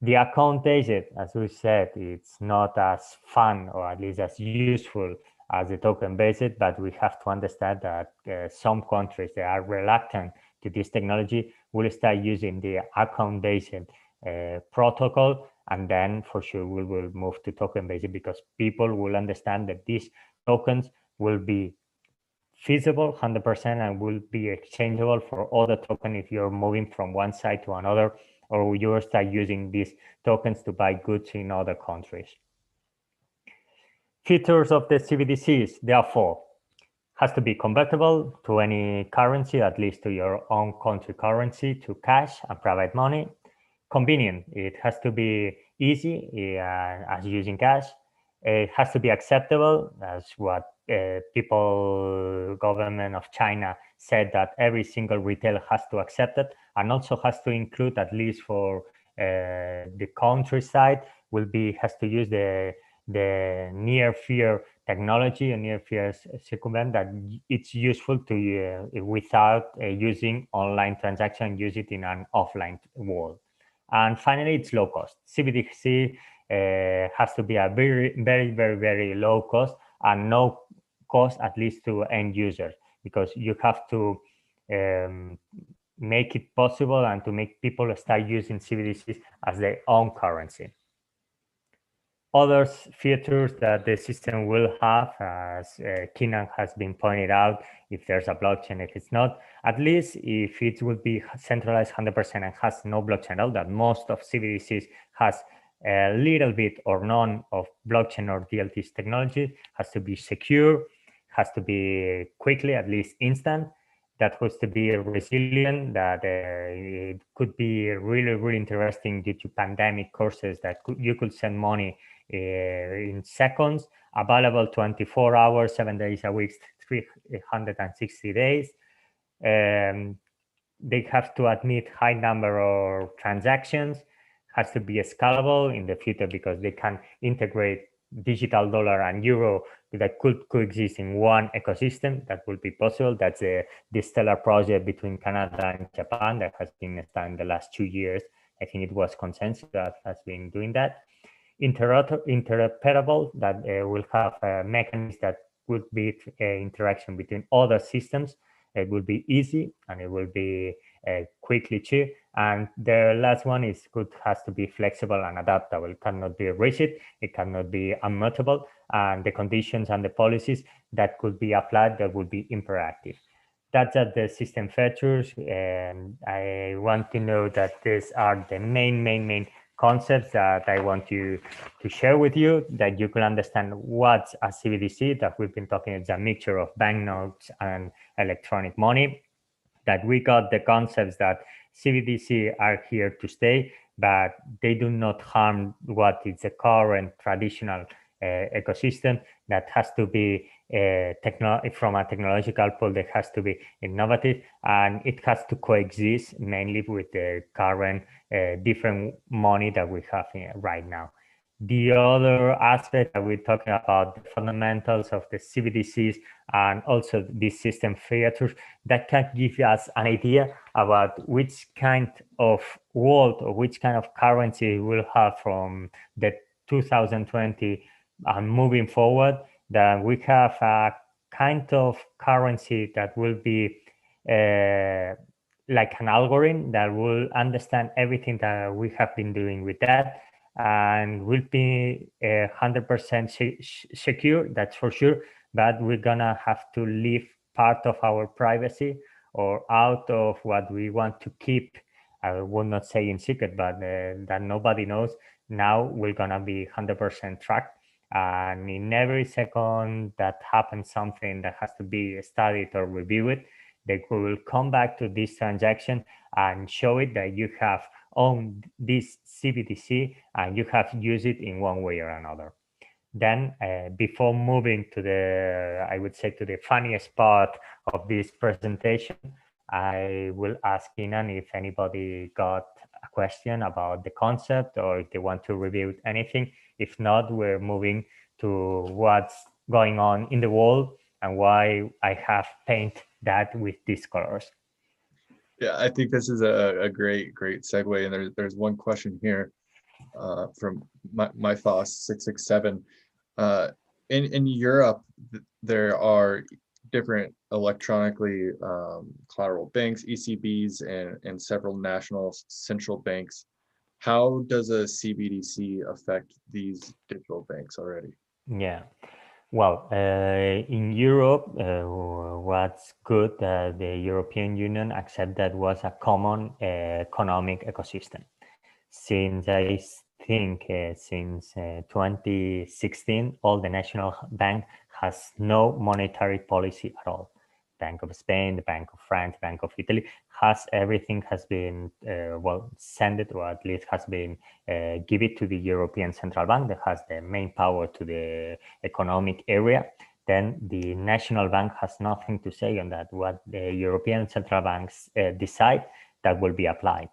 Speaker 3: The account based, as we said, it's not as fun, or at least as useful as the token based, but we have to understand that some countries that are reluctant to this technology will start using the account based protocol, And then for sure we will move to token-based, because people will understand that these tokens will be feasible 100% and will be exchangeable for other token if you're moving from one side to another, or you start using these tokens to buy goods in other countries. Features of the CBDCs, therefore, has to be convertible to any currency, at least to your own country currency, to cash and private money. Convenient, it has to be easy as using cash. It has to be acceptable, as what government of China said, that every single retailer has to accept it, and also has to include, at least for the countryside, has to use the near fiat technology and near fiat settlement, that it's useful to without using online transaction, use it in an offline world. And finally, it's low cost. CBDC has to be a very, very, very, very low cost, and no cost, at least to end users, because you have to make it possible and to make people start using CBDCs as their own currency. Other features that the system will have, as Keenan has been pointed out, if there's a blockchain, if it's not, at least if it will be centralized 100% and has no blockchain at all, that most of CBDCs has a little bit or none of blockchain or DLTs technology, has to be secure, has to be quickly, at least instant, that has to be resilient, that it could be really, really interesting due to pandemic courses, that you could send money in seconds, available 24 hours, 7 days a week, 360 days. They have to admit high number of transactions, has to be scalable in the future, because they can integrate digital dollar and euro that could coexist in one ecosystem. That will be possible. That's the stellar project between Canada and Japan that has been started in the last 2 years. I think it was consensus that has been doing that. Interoperable, that will have a mechanism that would be interaction between other systems. It will be easy and it will be quickly too. And the last one is has to be flexible and adaptable. It cannot be rigid, it cannot be immutable, and the conditions and the policies that could be applied, that would be imperative. That's the system features, and I want to know that these are the main concepts that I want to share with you, that you can understand what's a CBDC, that we've been talking. It's a mixture of banknotes and electronic money, that we got the concepts that CBDC are here to stay, but they do not harm what is the current traditional ecosystem, that has to be from a technological point, that has to be innovative, and it has to coexist mainly with the current different money that we have right now. The other aspect that we're talking about, the fundamentals of the CBDCs and also these system features, that can give us an idea about which kind of world or which kind of currency we'll have from the 2020 and moving forward, that we have a kind of currency that will be like an algorithm that will understand everything that we have been doing with that, and will be 100% secure, that's for sure, but we're gonna have to leave part of our privacy or out of what we want to keep. I will not say in secret, but that nobody knows. Now we're gonna be 100% tracked, and in every second that happens something that has to be studied or reviewed, they will come back to this transaction and show it that you have owned this CBDC and you have used it in one way or another. Then before moving to I would say to the funniest part of this presentation, I will ask Keenan if anybody got a question about the concept or if they want to review anything. If not, we're moving to what's going on in the world and why I have painted that with these colors.
Speaker 2: Yeah, I think this is a great segue. And there's one question here from my FOSS 667. In Europe, there are different electronically collateral banks, ECBs, and several national central banks How does a CBDC affect these digital banks already?
Speaker 3: Yeah. Well, in Europe, what's good that the European Union accept that was a common economic ecosystem. Since I think since 2016, all the national bank has no monetary policy at all. Bank of Spain, the Bank of France, Bank of Italy has everything has been sent it, or at least has been give it to the European Central Bank that has the main power to the economic area. Then the national bank has nothing to say on that. What the European Central Banks decide, that will be applied.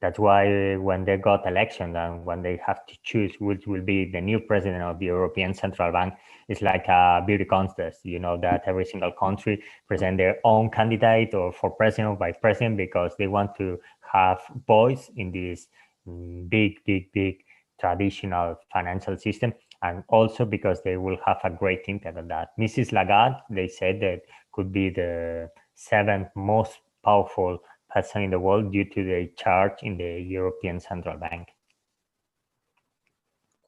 Speaker 3: That's why when they got elections and when they have to choose which will be the new president of the European Central Bank, it's like a beauty contest. You know that every single country present their own candidate or for president or vice president because they want to have voice in this big traditional financial system, and also because they will have a great impact on that. Mrs. Lagarde, they said that could be the seventh most powerful person in the world due to the charge in the European Central Bank.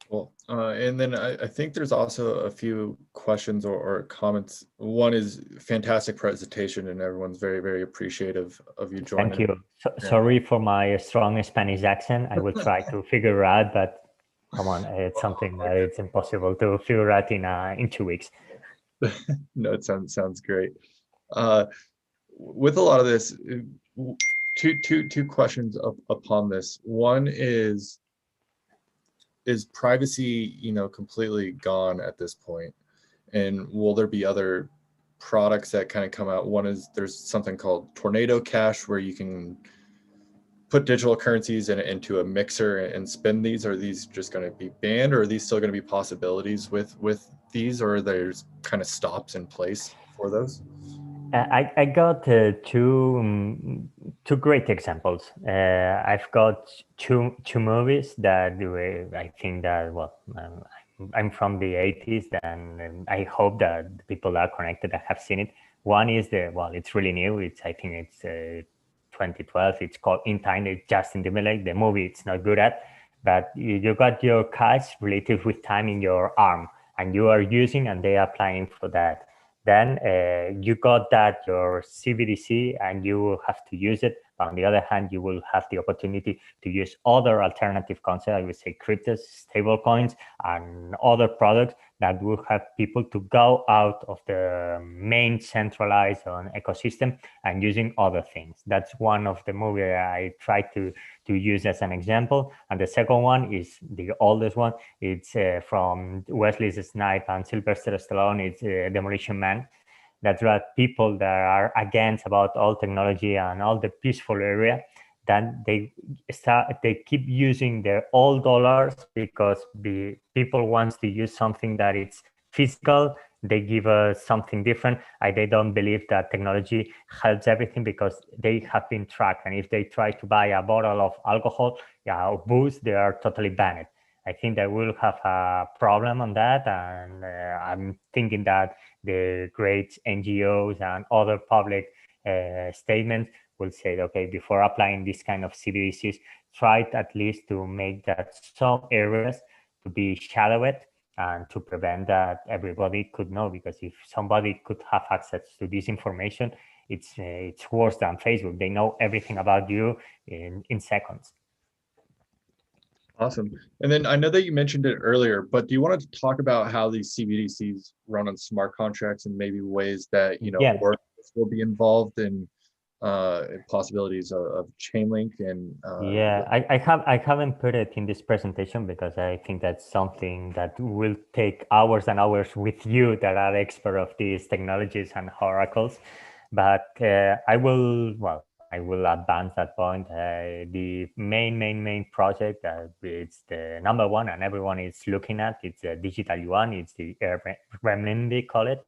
Speaker 2: Cool. And then I think there's also a few questions or comments. One is fantastic presentation, and everyone's very, very appreciative of you joining.
Speaker 3: Thank you. Sorry for my strong Spanish accent. I will try to figure out, but come on, it's something that it's impossible to figure out in 2 weeks.
Speaker 2: No, it sounds great. With a lot of this, two questions upon this. One is privacy, completely gone at this point? And will there be other products that kind of come out? One is there's something called Tornado Cash where you can put digital currencies into a mixer and spin these. Are these just going to be banned, or are these still going to be possibilities with these, or there's kind of stops in place for those?
Speaker 3: I got two great examples. I've got two movies that I think that I'm from the 80s, and I hope that people are connected that have seen it. One is it's really new. I think it's 2012. It's called In Time. It's Justin Timberlake. The movie it's not good at, but you got your cards related with time in your arm, and you are using, and they are applying for that. Then you got that your CBDC and you will have to use it. On the other hand, you will have the opportunity to use other alternative concepts, I would say cryptos, stable coins, and other products that will have people to go out of the main centralized ecosystem and using other things. That's one of the movies I try to use as an example. And the second one is the oldest one. It's from Wesley Snipes and Sylvester Stallone. It's Demolition Man. That's right. People that are against about all technology and all the peaceful area, then they keep using their old dollars because the people wants to use something that it's physical. They give us something different. They don't believe that technology helps everything because they have been tracked. And if they try to buy a bottle of alcohol or booze, they are totally banned. I think that we'll have a problem on that. And I'm thinking that the great NGOs and other public statements will say, okay, before applying this kind of CBDCs, try at least to make that some areas to be shadowed and to prevent that everybody could know, because if somebody could have access to this information, it's worse than Facebook. They know everything about you in seconds.
Speaker 2: Awesome. And then I know that you mentioned it earlier, but do you want to talk about how these CBDCs run on smart contracts and maybe ways that workers will be involved in possibilities of Chainlink and
Speaker 3: I haven't put it in this presentation because I think that's something that will take hours and hours with you that are expert of these technologies and oracles. But I will advance that point. The main project it's the number one and everyone is looking at. It's a digital yuan. It's the renminbi, call it.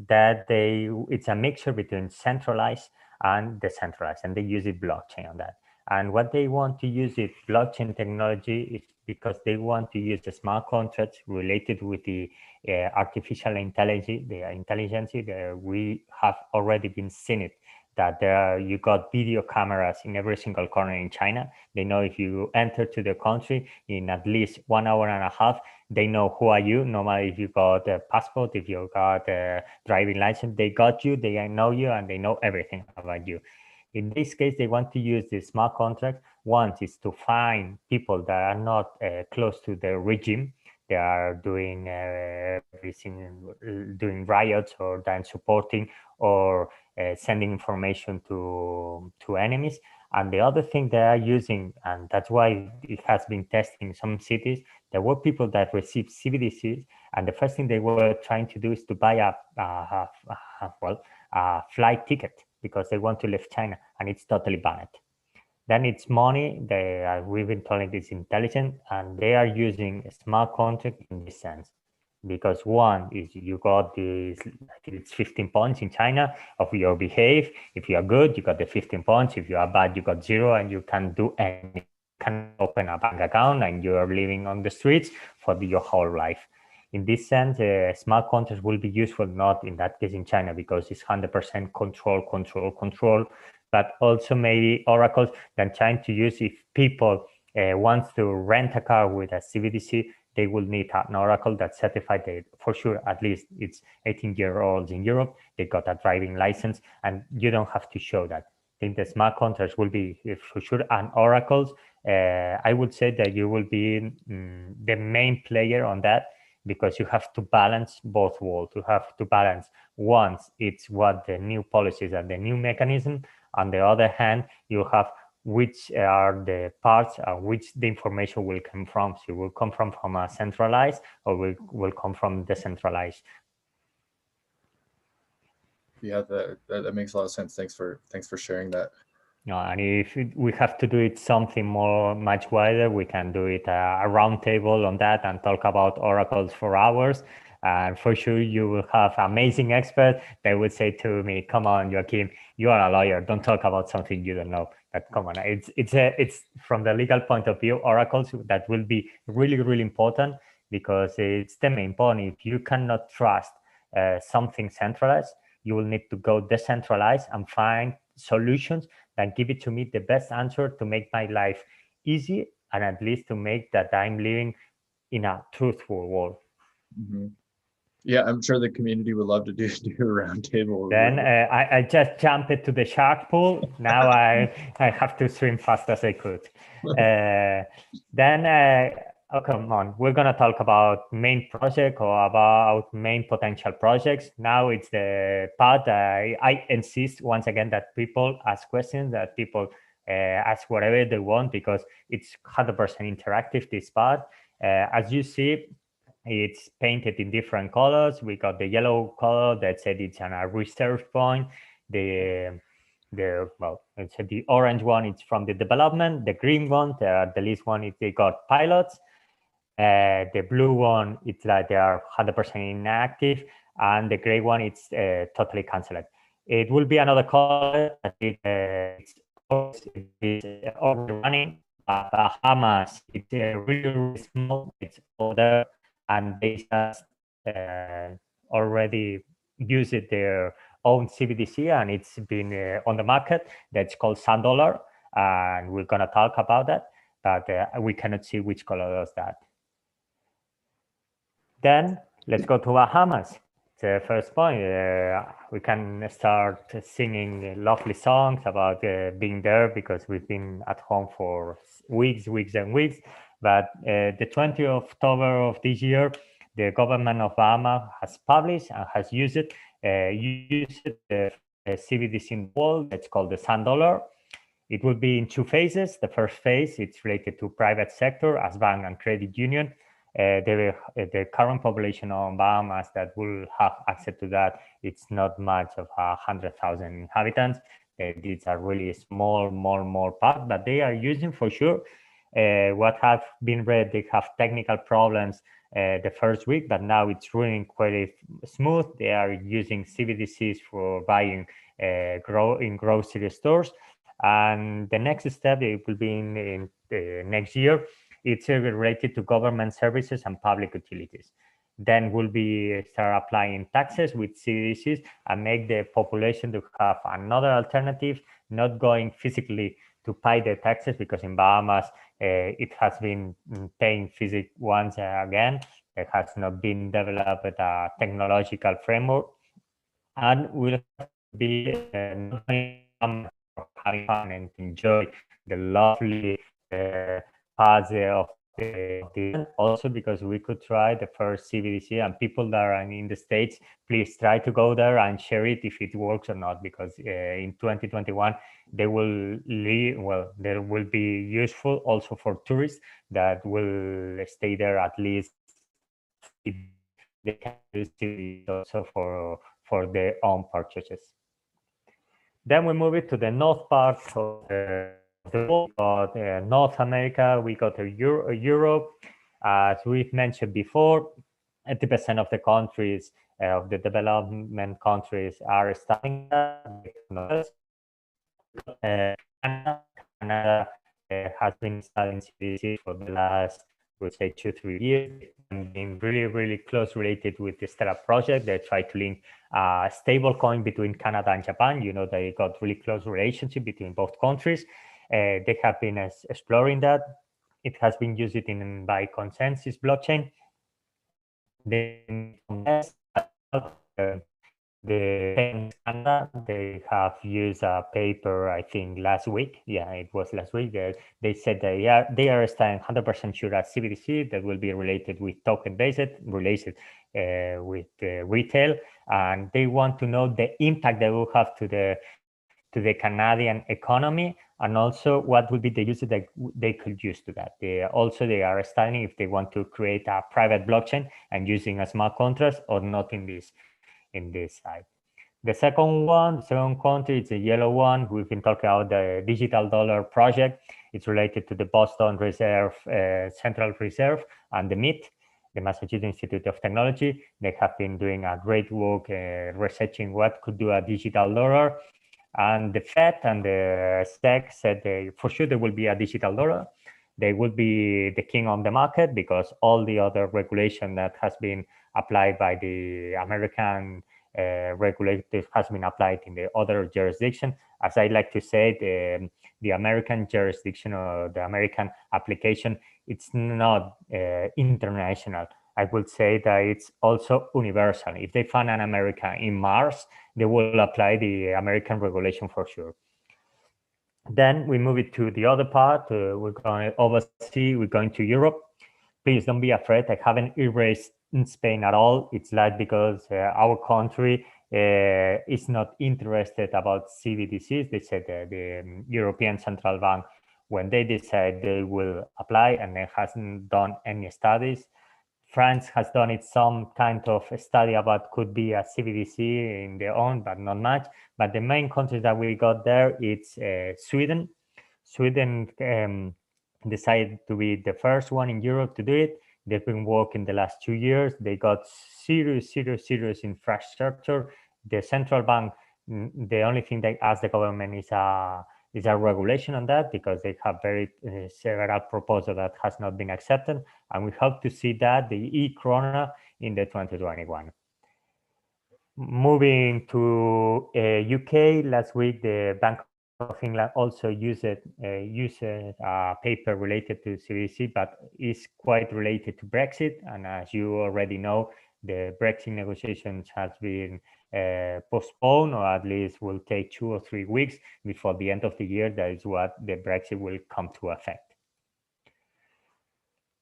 Speaker 3: It's a mixture between centralized and decentralized, and they use it blockchain on that. And what they want to use it blockchain technology is because they want to use the smart contracts related with the artificial intelligence. We have already been seeing it, that you got video cameras in every single corner in China. They know if you enter to the country in at least 1 hour and a half, they know who are you. No matter if you got a passport, if you got a driving license, they got you, they know you, and they know everything about you. In this case, they want to use the smart contract. One is to find people that are not close to the regime. They are doing everything, doing riots, or then supporting or sending information to enemies. And the other thing they are using, and that's why it has been tested in some cities, there were people that received CBDCs, and the first thing they were trying to do is to buy a flight ticket because they want to leave China, and it's totally banned. Then it's money. We've been telling it's intelligent, and they are using a smart contract in this sense. Because one is you got this, I think it's 15 points in China of your behave. If you are good, you got the 15 points. If you are bad, you got 0, and you can do anything. You can open a bank account, and you are living on the streets for your whole life. In this sense, smart contracts will be useful, not in that case in China, because it's 100% control. But also maybe oracles than trying to use if people wants to rent a car with a CBDC, they will need an oracle that certified that for sure at least it's 18-year-olds in Europe, they got a driving license, and you don't have to show that. I think the smart contracts will be for sure, and oracles, I would say that you will be the main player on that, because you have to balance both worlds. You have to balance, once it's what the new policies and the new mechanism. On the other hand, you have which are the parts which the information will come from. So it will come from a centralized, or will come from decentralized.
Speaker 2: Yeah, that makes a lot of sense. Thanks for sharing that.
Speaker 3: No, and if we have to do it something much wider, we can do it a round table on that and talk about oracles for hours. And for sure, you will have amazing experts. They would say to me, "Come on, Joaquim, you are a lawyer. Don't talk about something you don't know." But come on, it's from the legal point of view, oracles that will be really, really important, because it's the main point. If you cannot trust something centralized, you will need to go decentralized and find solutions that give it to me the best answer to make my life easy, and at least to make that I'm living in a truthful world.
Speaker 2: Mm-hmm. Yeah, I'm sure the community would love to do a roundtable.
Speaker 3: Then I just jumped to the shark pool. Now I have to swim fast as I could. Oh, come on, we're gonna talk about main project or about main potential projects. Now it's the part that I insist once again that people ask questions, that people ask whatever they want, because it's 100% interactive, this part. As you see, it's painted in different colors. We got the yellow color that said it's on a reserve point. The orange one, it's from the development. The green one, the least one, they got pilots. The blue one, it's like they are 100% inactive, and the gray one, it's totally canceled. It will be another color that it's already running. Bahamas, it's really, really small. It's older, and they just already used their own CBDC, and it's been on the market. That's called $1, and we're gonna talk about that, but we cannot see which color does that. Then let's go to Bahamas. The first point, we can start singing lovely songs about being there, because we've been at home for weeks and weeks. But the 20th of October of this year, the government of Bahamas has published and has used the CBDC in the world. It's called the $100. It will be in two phases. The first phase, it's related to private sector as bank and credit union. The current population on Bahamas that will have access to that, it's not much of 100,000 inhabitants. These are really small part, but they are using for sure. What have been read, they have technical problems the first week, but now it's running quite smooth. They are using CBDCs for buying in grocery stores. And the next step, it will be in next year. It's related to government services and public utilities. Then we'll be start applying taxes with CBDCs and make the population to have another alternative, not going physically to pay the taxes, because in Bahamas it has been paying physical once again. There has not been developed a technological framework, and will be not only having fun and enjoy the lovely parts of the also because we could try the first CBDC, and people that are in the States, please try to go there and share it if it works or not, because in 2021 they will there will be useful also for tourists that will stay there at least 3 days. They can use it also for their own purchases. Then we move it to the north part of the world. We got North America, we got Europe. As we've mentioned before, 80% of the countries, of the development countries, are starting that. Canada has been studying CBDC for the last, would say, 2-3 years, and been really close related with the startup project. They try to link a stable coin between Canada and Japan. You know, they got really close relationship between both countries. They have been exploring that. It has been used by consensus blockchain. The Canada, they have used a paper, I think last week. Yeah, it was last week. They said they are staying 100% sure that CBDC that will be related with token-based, related with retail, and they want to know the impact that will have to the Canadian economy, and also what will be the use that they could use to that. They are studying if they want to create a private blockchain and using a smart contract or not in this side. The second country, it's a yellow one. We've been talking about the digital dollar project. It's related to the Boston Reserve, Central Reserve, and the MIT, the Massachusetts Institute of Technology. They have been doing a great work researching what could do a digital dollar. And the Fed and the SEC said for sure there will be a digital dollar. They will be the king on the market because all the other regulation that has been applied by the American regulators has been applied in the other jurisdiction. As I like to say, the American jurisdiction or the American application, it's not international. I would say that it's also universal. If they find an American in Mars, they will apply the American regulation for sure. Then we move it to the other part. We're going overseas, we're going to Europe. Please don't be afraid. I haven't erased Spain at all. It's like because our country is not interested about CBDCs. They said that the European Central Bank, when they decide they will apply, and they hasn't done any studies. France has done it some kind of study about could be a CBDC in their own, but not much. But the main countries that we got there, it's Sweden. Sweden decided to be the first one in Europe to do it. They've been working the last 2 years. They got serious infrastructure. The central bank, the only thing they asked the government is a regulation on that, because they have very several proposals that has not been accepted, and we hope to see that the e-krona in the 2021. Moving to UK, last week the Bank of England also used a paper related to CBDC, but is quite related to Brexit. And as you already know, the Brexit negotiations has been postponed, or at least will take 2 or 3 weeks before the end of the year. That is what the Brexit will come to effect.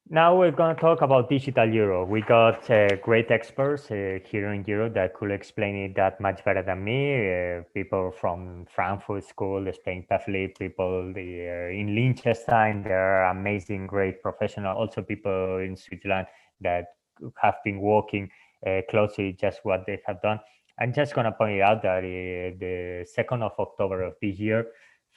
Speaker 3: Now we're going to talk about digital euro. We got great experts here in Europe that could explain it that much better than me. People from Frankfurt School explain perfectly. People in Liechtenstein, they're amazing, great professional. Also people in Switzerland that have been working closely just what they have done. I'm just going to point out that the 2nd of October of this year,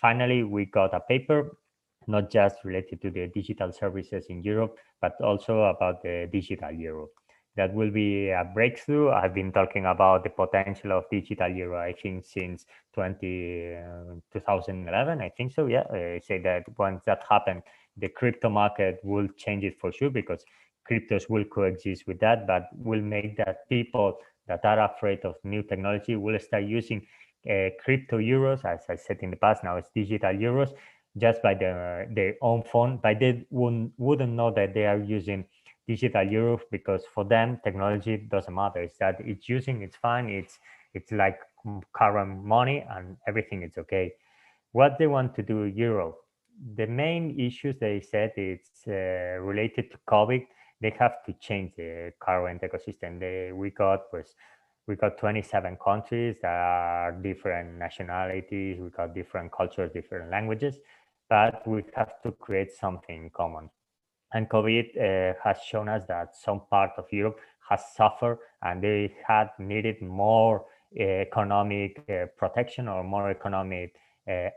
Speaker 3: finally we got a paper, not just related to the digital services in Europe, but also about the digital euro. That will be a breakthrough. I've been talking about the potential of digital euro, I think, since 2011, I think so, yeah. I say that once that happened, the crypto market will change it for sure, because cryptos will coexist with that, but will make that people that are afraid of new technology will start using crypto euros, as I said in the past. Now it's digital euros, just by their own phone, but they wouldn't know that they are using digital euros, because for them technology doesn't matter. It's that it's using, it's fine, it's like current money and everything is okay. What they want to do Europe, the main issues they said it's related to COVID. They have to change the current ecosystem. We got 27 countries that are different nationalities. We got different cultures, different languages, but we have to create something common. And COVID has shown us that some part of Europe has suffered, and they had needed more economic protection or more economic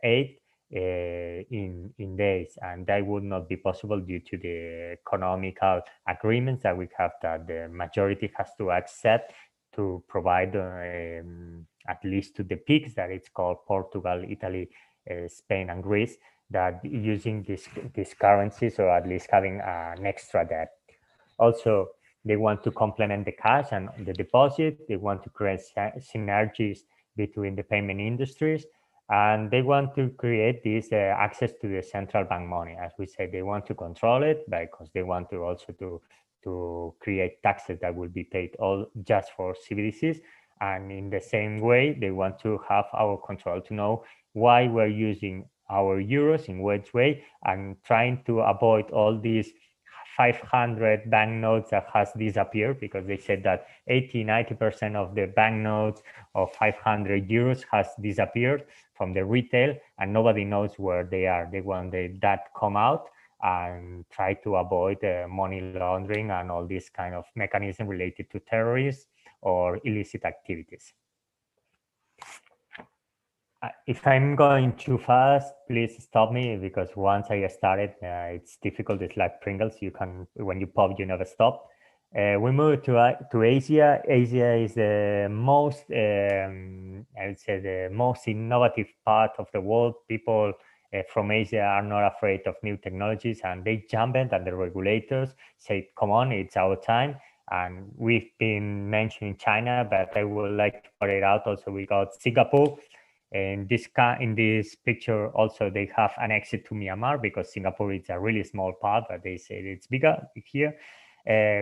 Speaker 3: aid in days, and that would not be possible due to the economical agreements that we have, that the majority has to accept to provide at least to the peaks that it's called Portugal, Italy, Spain, and Greece, that using these currencies, or at least having an extra debt. Also, they want to complement the cash and the deposit. They want to create synergies between the payment industries, and they want to create this access to the central bank money. As we said, they want to control it, because they want to also to create taxes that will be paid all just for CBDCs. And in the same way, they want to have our control, to know why we're using our euros, in which way, and trying to avoid all these 500 banknotes that has disappeared, because they said that 80-90% of the banknotes of 500 euros has disappeared from the retail, and nobody knows where they are. They want that come out and try to avoid money laundering and all this kind of mechanism related to terrorists or illicit activities. If I'm going too fast, please stop me, because once I started, it's difficult. It's like Pringles. You can, when you pop, you never stop. We move to Asia. Asia is the most, I would say, the most innovative part of the world. People from Asia are not afraid of new technologies, and they jump in, and the regulators say, come on, it's our time. And we've been mentioning China, but I would like to put it out also. We got Singapore. In this picture, also they have an exit to Myanmar, because Singapore is a really small part, but they say it's bigger here.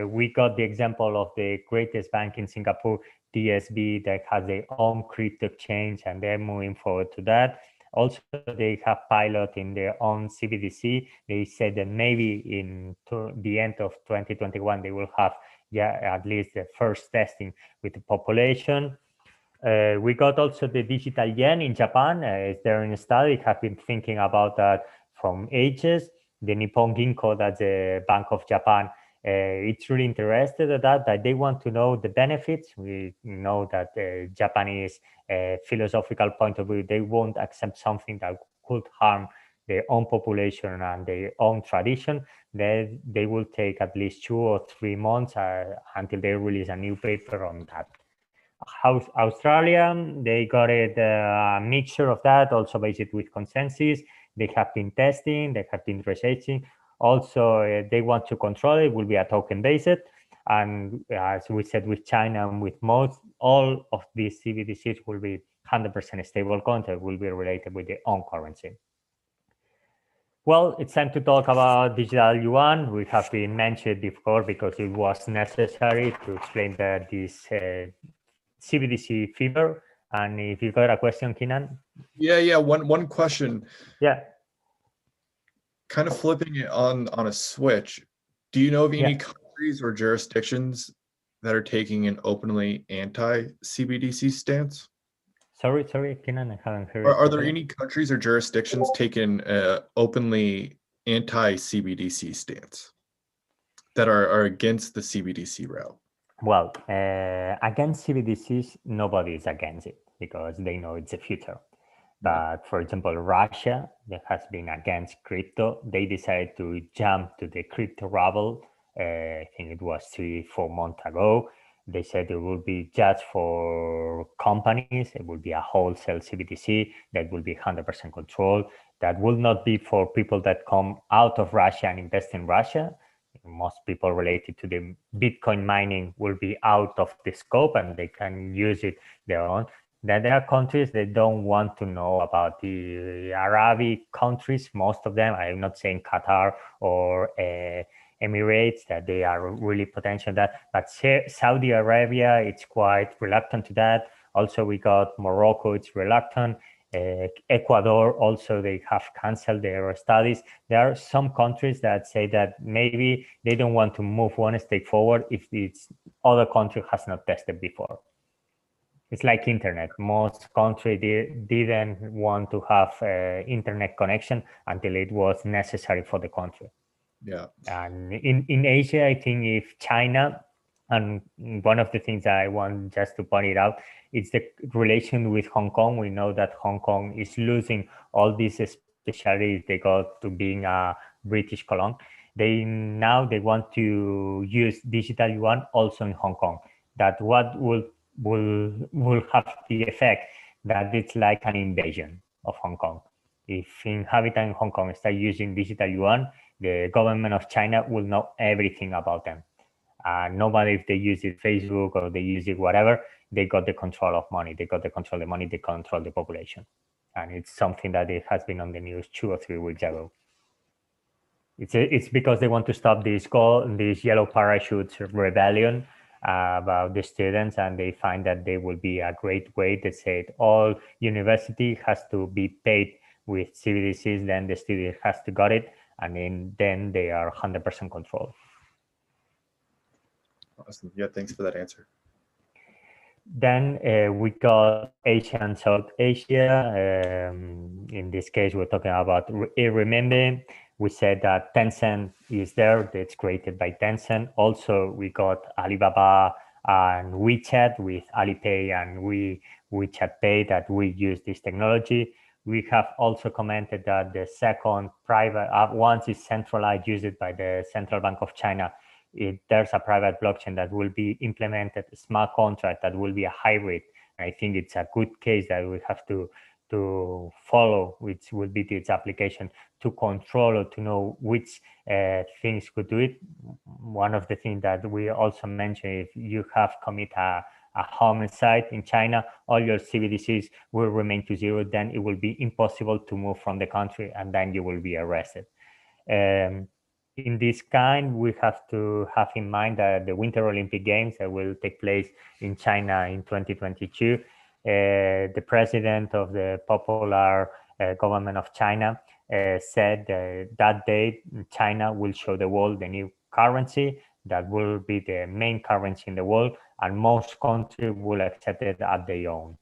Speaker 3: We got the example of the greatest bank in Singapore, DSB, that has their own crypto exchange, and they're moving forward to that. Also, they have pilot in their own CBDC. They said that maybe in the end of 2021, they will have at least the first testing with the population. We got also the digital yen in Japan. It's there in a study. Have been thinking about that from ages. The Nippon Ginko, that's the Bank of Japan, it's really interested in that they want to know the benefits. We know that the Japanese philosophical point of view, they won't accept something that could harm their own population and their own tradition. They will take at least 2 or 3 months until they release a new paper on that. Australia, they got a mixture of that, also based with consensus. They have been testing, they have been researching. Also, they want to control it, will be a token based. And as we said with China and with all of these CBDCs will be 100% stable content, will be related with their own currency. Well, it's time to talk about digital yuan. We have been mentioned before because it was necessary to explain that this CBDC fever. And if you got a question, Kinan?
Speaker 2: Yeah. One question.
Speaker 3: Yeah.
Speaker 2: Kind of flipping it on a switch. Do you know of any countries or jurisdictions that are taking an openly anti-CBDC stance?
Speaker 3: Sorry, Kinan, I haven't heard.
Speaker 2: Are there any countries or jurisdictions taking openly anti-CBDC stance that are against the CBDC route?
Speaker 3: Well, against CBDCs, nobody is against it because they know it's the future. But for example, Russia, that has been against crypto, they decided to jump to the crypto rubble. I think it was 3-4 months ago. They said it will be just for companies. It will be a wholesale CBDC that will be 100% controlled. That will not be for people that come out of Russia and invest in Russia. Most people related to the Bitcoin mining will be out of the scope and they can use it their own. Then there are countries that don't want to know about the Arabic countries, most of them. I'm not saying Qatar or Emirates, that they are really potential that, but Saudi Arabia, it's quite reluctant to that. Also, we got Morocco, it's reluctant. Ecuador, also, they have canceled their studies. There are some countries that say that maybe they don't want to move one step forward if it's other country has not tested before. It's like internet. Most countries didn't want to have internet connection until it was necessary for the country.
Speaker 2: Yeah.
Speaker 3: And in Asia, I think if China, and one of the things I want just to point it out, it's the relation with Hong Kong. We know that Hong Kong is losing all these specialities they got to being a British colony. They want to use digital yuan also in Hong Kong. That what will have the effect that it's like an invasion of Hong Kong. If inhabitants in Hong Kong start using digital yuan, the government of China will know everything about them. Nobody, if they use it Facebook or they use it whatever, they got the control of money. They got the control of the money. They control the population. And it's something that it has been on the news 2 or 3 weeks ago. It's because they want to stop this yellow parachute rebellion about the students, and they find that they will be a great way to say it. All university has to be paid with CBDCs, then the student has to got it, and then they are 100% controlled.
Speaker 2: Awesome. Yeah, thanks for that answer.
Speaker 3: Then we got Asia and South Asia. In this case, we're talking about renminbi. We said that Tencent is there. That's created by Tencent. Also, we got Alibaba and WeChat with Alipay and WeChat Pay that we use this technology. We have also commented that the second private, once it's centralized, used by the Central Bank of China, there's a private blockchain that will be implemented, a smart contract that will be a hybrid. And I think it's a good case that we have to follow, which will be its application to control or to know which things could do it. One of the things that we also mentioned, if you have commit a homicide in China, all your CBDCs will remain to zero, then it will be impossible to move from the country and then you will be arrested. In this kind, we have to have in mind that the Winter Olympic Games that will take place in China in 2022, the president of the popular government of China said that day China will show the world the new currency that will be the main currency in the world, and most countries will accept it as their own.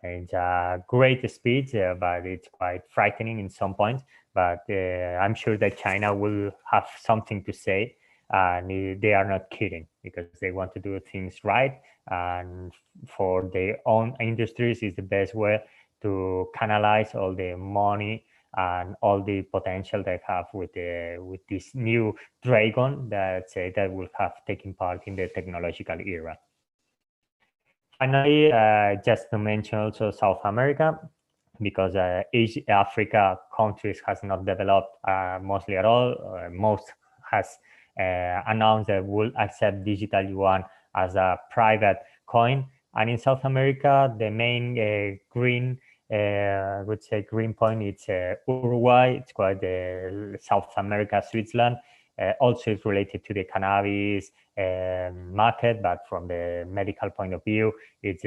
Speaker 3: It's a great speech, but it's quite frightening in some points. But I'm sure that China will have something to say, and they are not kidding because they want to do things right. And for their own industries is the best way to canalize all the money and all the potential they have with this new dragon that will have taken part in the technological era. Finally, just to mention also South America, because Africa countries has not developed mostly at all. Most has announced that will accept digital yuan as a private coin. And in South America, the main green, I would say green point, it's Uruguay. It's quite the South America, Switzerland. Also, it's related to the cannabis market, but from the medical point of view, it's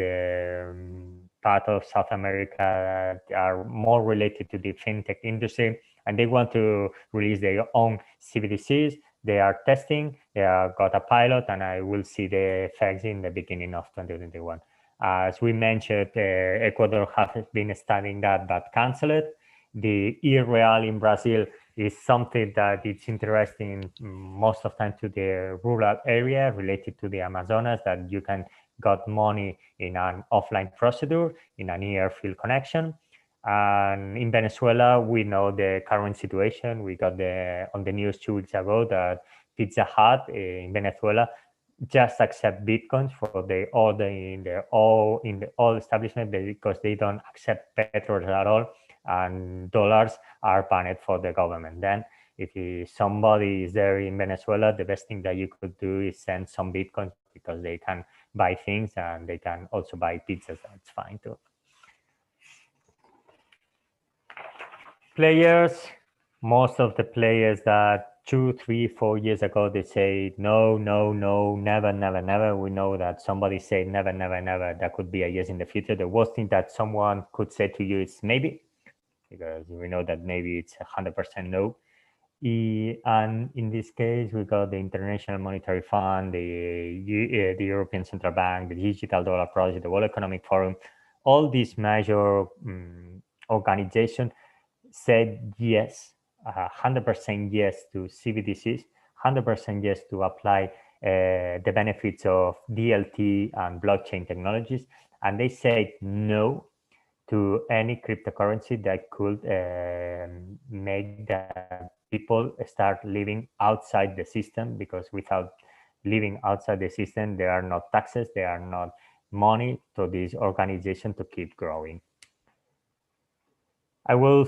Speaker 3: part of South America that are more related to the fintech industry, and they want to release their own CBDCs. They are testing, they have got a pilot, and I will see the effects in the beginning of 2021. As we mentioned, Ecuador has been studying that, but canceled it. The e-real in Brazil is something that it's interesting most of the time to the rural area related to the Amazonas, that you can got money in an offline procedure, in a near field connection. And in Venezuela, we know the current situation. We got on the news 2 weeks ago that Pizza Hut in Venezuela just accept Bitcoins for the order in the all establishment because they don't accept petrol at all, and dollars are banned for the government. Then somebody is there in Venezuela, the best thing that you could do is send some Bitcoins because they can buy things and they can also buy pizzas. That's fine too. Players, most of the players that 2, 3, 4 years ago, they say, no, no, no, never, never, never. We know that somebody said never, never, never. That could be a yes in the future. The worst thing that someone could say to you is maybe, because we know that maybe it's 100% no. And in this case, we got the International Monetary Fund, the European Central Bank, the Digital Dollar Project, the World Economic Forum. All these major organizations said yes, 100% yes to CBDCs, 100% yes to apply the benefits of DLT and blockchain technologies. And they said no to any cryptocurrency that could make that people start living outside the system, because without living outside the system, there are no taxes, there are not money to this organization to keep growing. I will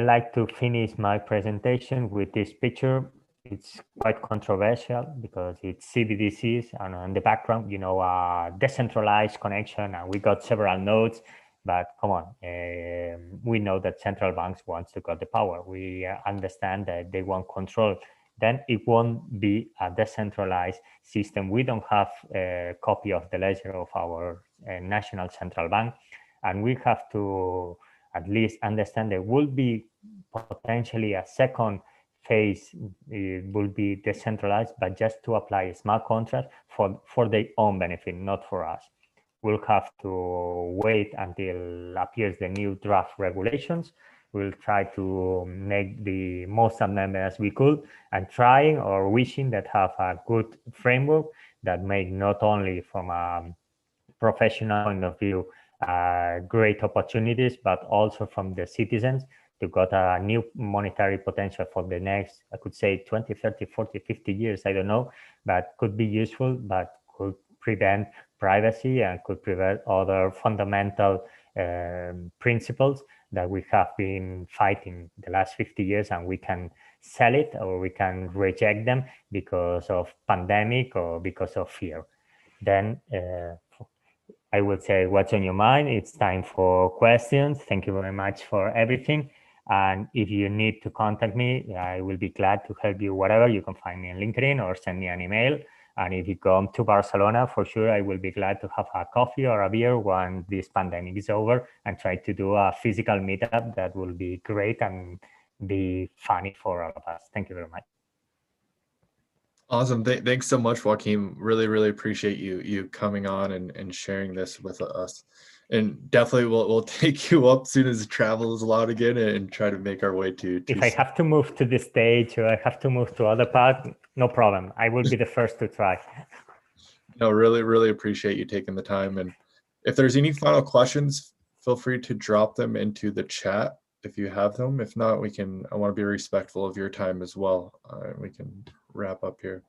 Speaker 3: like to finish my presentation with this picture. It's quite controversial because it's CBDCs, and on the background, you know, a decentralized connection, and we got several nodes. But come on, we know that central banks want to got the power. We understand that they want control. Then it won't be a decentralized system. We don't have a copy of the ledger of our national central bank, and we have to at least understand there will be potentially a second phase. It will be decentralized, but just to apply a smart contract for their own benefit, not for us. We'll have to wait until appears the new draft regulations. We'll try to make the most amendment as we could, and trying or wishing that have a good framework that make not only from a professional point of view great opportunities, but also from the citizens to got a new monetary potential for the next, I could say 20, 30, 40, 50 years, I don't know, but could be useful, but could prevent privacy and could prevent other fundamental principles that we have been fighting the last 50 years, and we can sell it or we can reject them because of pandemic or because of fear. Then I would say, what's on your mind? It's time for questions. Thank you very much for everything. And if you need to contact me, I will be glad to help you, whatever. You can find me on LinkedIn or send me an email. And if you come to Barcelona, for sure, I will be glad to have a coffee or a beer when this pandemic is over, and try to do a physical meetup. That will be great and be funny for all of us. Thank you very much.
Speaker 2: Awesome. Thanks so much, Joaquim. Really, really appreciate you coming on and sharing this with us. And definitely we'll take you up as soon as travel is allowed again, and try to make our way to
Speaker 3: if I have to move to the States or I have to move to other part, no problem. I will be the first to try.
Speaker 2: No, really, really appreciate you taking the time. And if there's any final questions, feel free to drop them into the chat if you have them. If not, I want to be respectful of your time as well. We can wrap up here.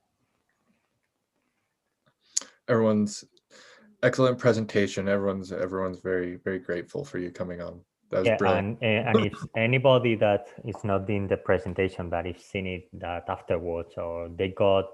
Speaker 2: Everyone's excellent presentation. Everyone's very, very grateful for you coming on. That was brilliant.
Speaker 3: And if anybody that is not in the presentation, but if seen it that afterwards, or they got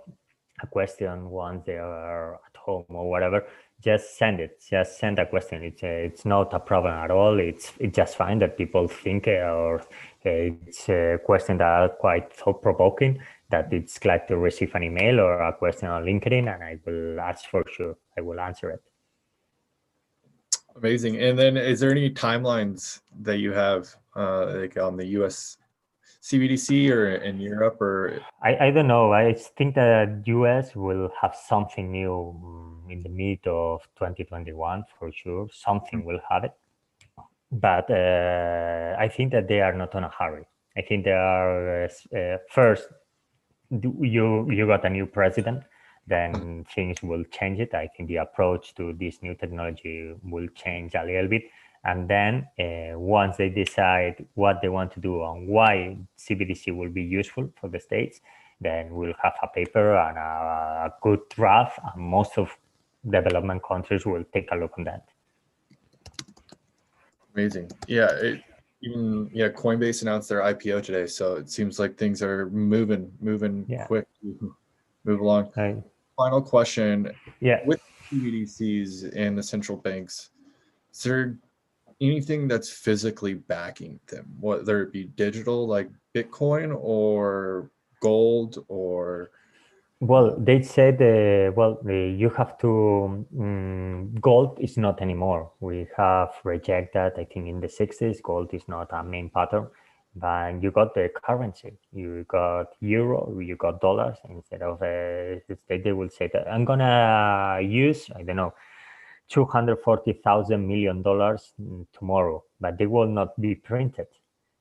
Speaker 3: a question once they are at home or whatever, just send it. Just send a question. It's not a problem at all. It's just fine that people think, or it's a question that are quite thought-provoking, that it's glad to receive an email or a question on LinkedIn, and I will ask for sure. I will answer it.
Speaker 2: Amazing. And then is there any timelines that you have like on the US CBDC or in Europe? Or
Speaker 3: I don't know. I think the US will have something new in the mid of 2021 for sure. Something will have it. But I think that they are not in a hurry. I think they are first, you got a new president, then things will change it. I think the approach to this new technology will change a little bit. And then once they decide what they want to do and why CBDC will be useful for the States, then we'll have a paper and a good draft, and most of development countries will take a look on that.
Speaker 2: Amazing. Yeah, Even yeah, Coinbase announced their IPO today, so it seems like things are moving
Speaker 3: Yeah.
Speaker 2: quick to move along.
Speaker 3: Right.
Speaker 2: Final question:
Speaker 3: Yeah.
Speaker 2: with CBDCs and the central banks, is there anything that's physically backing them, whether it be digital like Bitcoin or gold or
Speaker 3: Well, they said, you have to, gold is not anymore. We have rejected that, I think, in the 60s. Gold is not a main pattern. But you got the currency. You got euro, you got dollars. Instead of, they will say that I'm going to use, I don't know, $240,000 million tomorrow, but they will not be printed.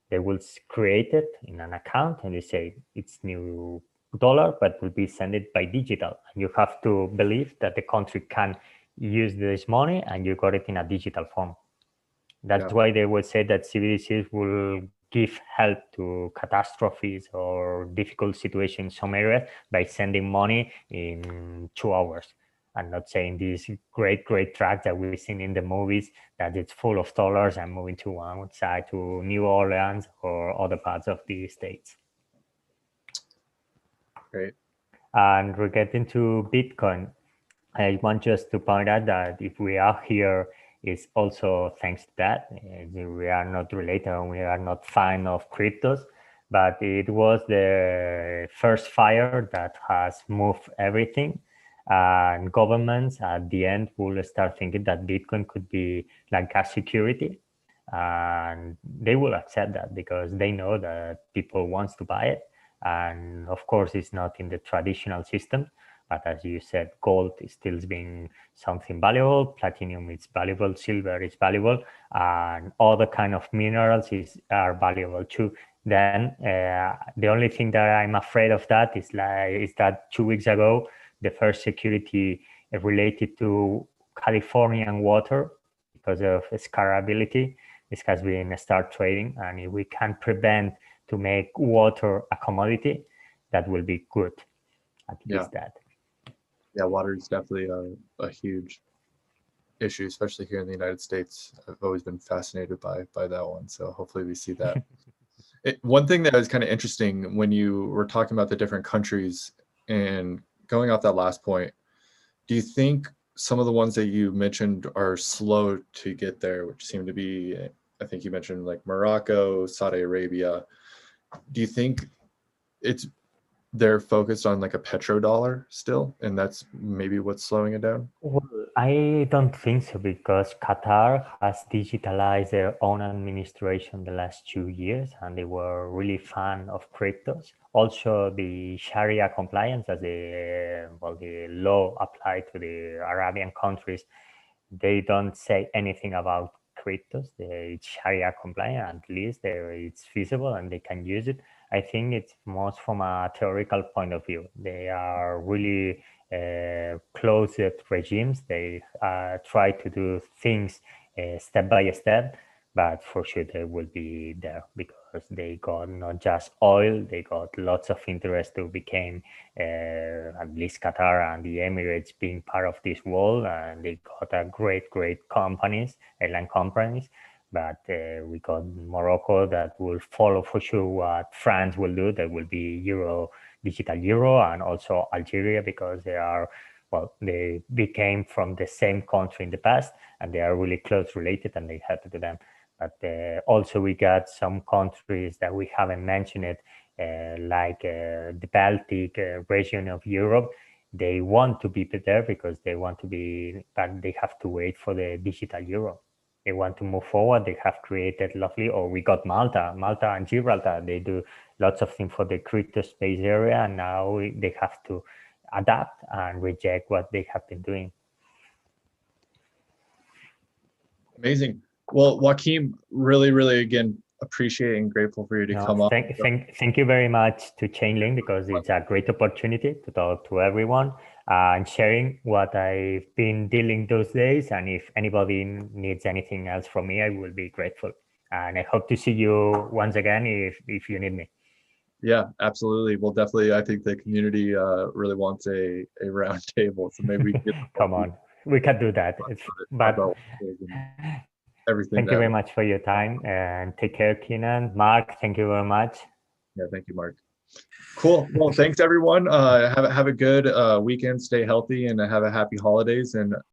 Speaker 3: They will create it in an account and they say it's new dollar, but will be sent it by digital. And you have to believe that the country can use this money and you got it in a digital form. That's why they will say that CBDCs will give help to catastrophes or difficult situations in some areas by sending money in 2 hours. And not saying these great tracks that we've seen in the movies that it's full of dollars and moving to one side to New Orleans or other parts of the States.
Speaker 2: Great.
Speaker 3: And regarding to Bitcoin, I want just to point out that if we are here, it's also thanks to that. We are not related, we are not fan of cryptos, but it was the first fire that has moved everything. And governments at the end will start thinking that Bitcoin could be like a security. And they will accept that because they know that people wants to buy it. And of course, it's not in the traditional system. But as you said, gold is still being something valuable. Platinum is valuable. Silver is valuable, and other kind of minerals are valuable too. Then the only thing that I'm afraid of that is that 2 weeks ago, the first security related to Californian water because of scalability, this has been start trading, and if we can prevent to make water a commodity, that will be good. At least that.
Speaker 2: Yeah, water is definitely a huge issue, especially here in the United States. I've always been fascinated by that one. So hopefully we see that. One thing that was kind of interesting when you were talking about the different countries and going off that last point, do you think some of the ones that you mentioned are slow to get there, which seem to be, I think you mentioned like Morocco, Saudi Arabia. Do you think they're focused on like a petrodollar still, and that's maybe what's slowing it down?
Speaker 3: Well, I don't think so because Qatar has digitalized their own administration the last 2 years and they were really fan of cryptos. Also, the Sharia compliance as the law applied to the Arabian countries, they don't say anything about cryptos. It's Sharia compliant, at least it's feasible and they can use it. I think it's most from a theoretical point of view. They are really closed regimes. They try to do things step by step, but for sure they will be there because they got not just oil, they got lots of interest to become at least Qatar and the Emirates being part of this world, and they got a great companies, airline companies. But we got Morocco that will follow for sure what France will do. There will be digital euro, and also Algeria because they became from the same country in the past and they are really close related and they help to them. But also we got some countries that we haven't mentioned it, like the Baltic region of Europe. They want to be there because they want to be, but they have to wait for the digital euro. They want to move forward. They have created lovely, or we got Malta and Gibraltar. They do lots of things for the crypto space area, and now they have to adapt and reject what they have been doing.
Speaker 2: Amazing. Well, Joaquim, really again appreciate and grateful for you to come on.
Speaker 3: Thank you very much to Chainlink because it's a great opportunity to talk to everyone and sharing what I've been dealing those days. And if anybody needs anything else from me, I will be grateful. And I hope to see you once again if you need me.
Speaker 2: Yeah, absolutely. Well, definitely, I think the community really wants a round table, so maybe we can
Speaker 3: come on, we can do that.
Speaker 2: everything.
Speaker 3: Thank you very much for your time, and take care, Keenan. Mark, thank you very much.
Speaker 2: Yeah, thank you, Mark. Cool. Well, thanks everyone. Have a good weekend. Stay healthy and have a happy holidays. And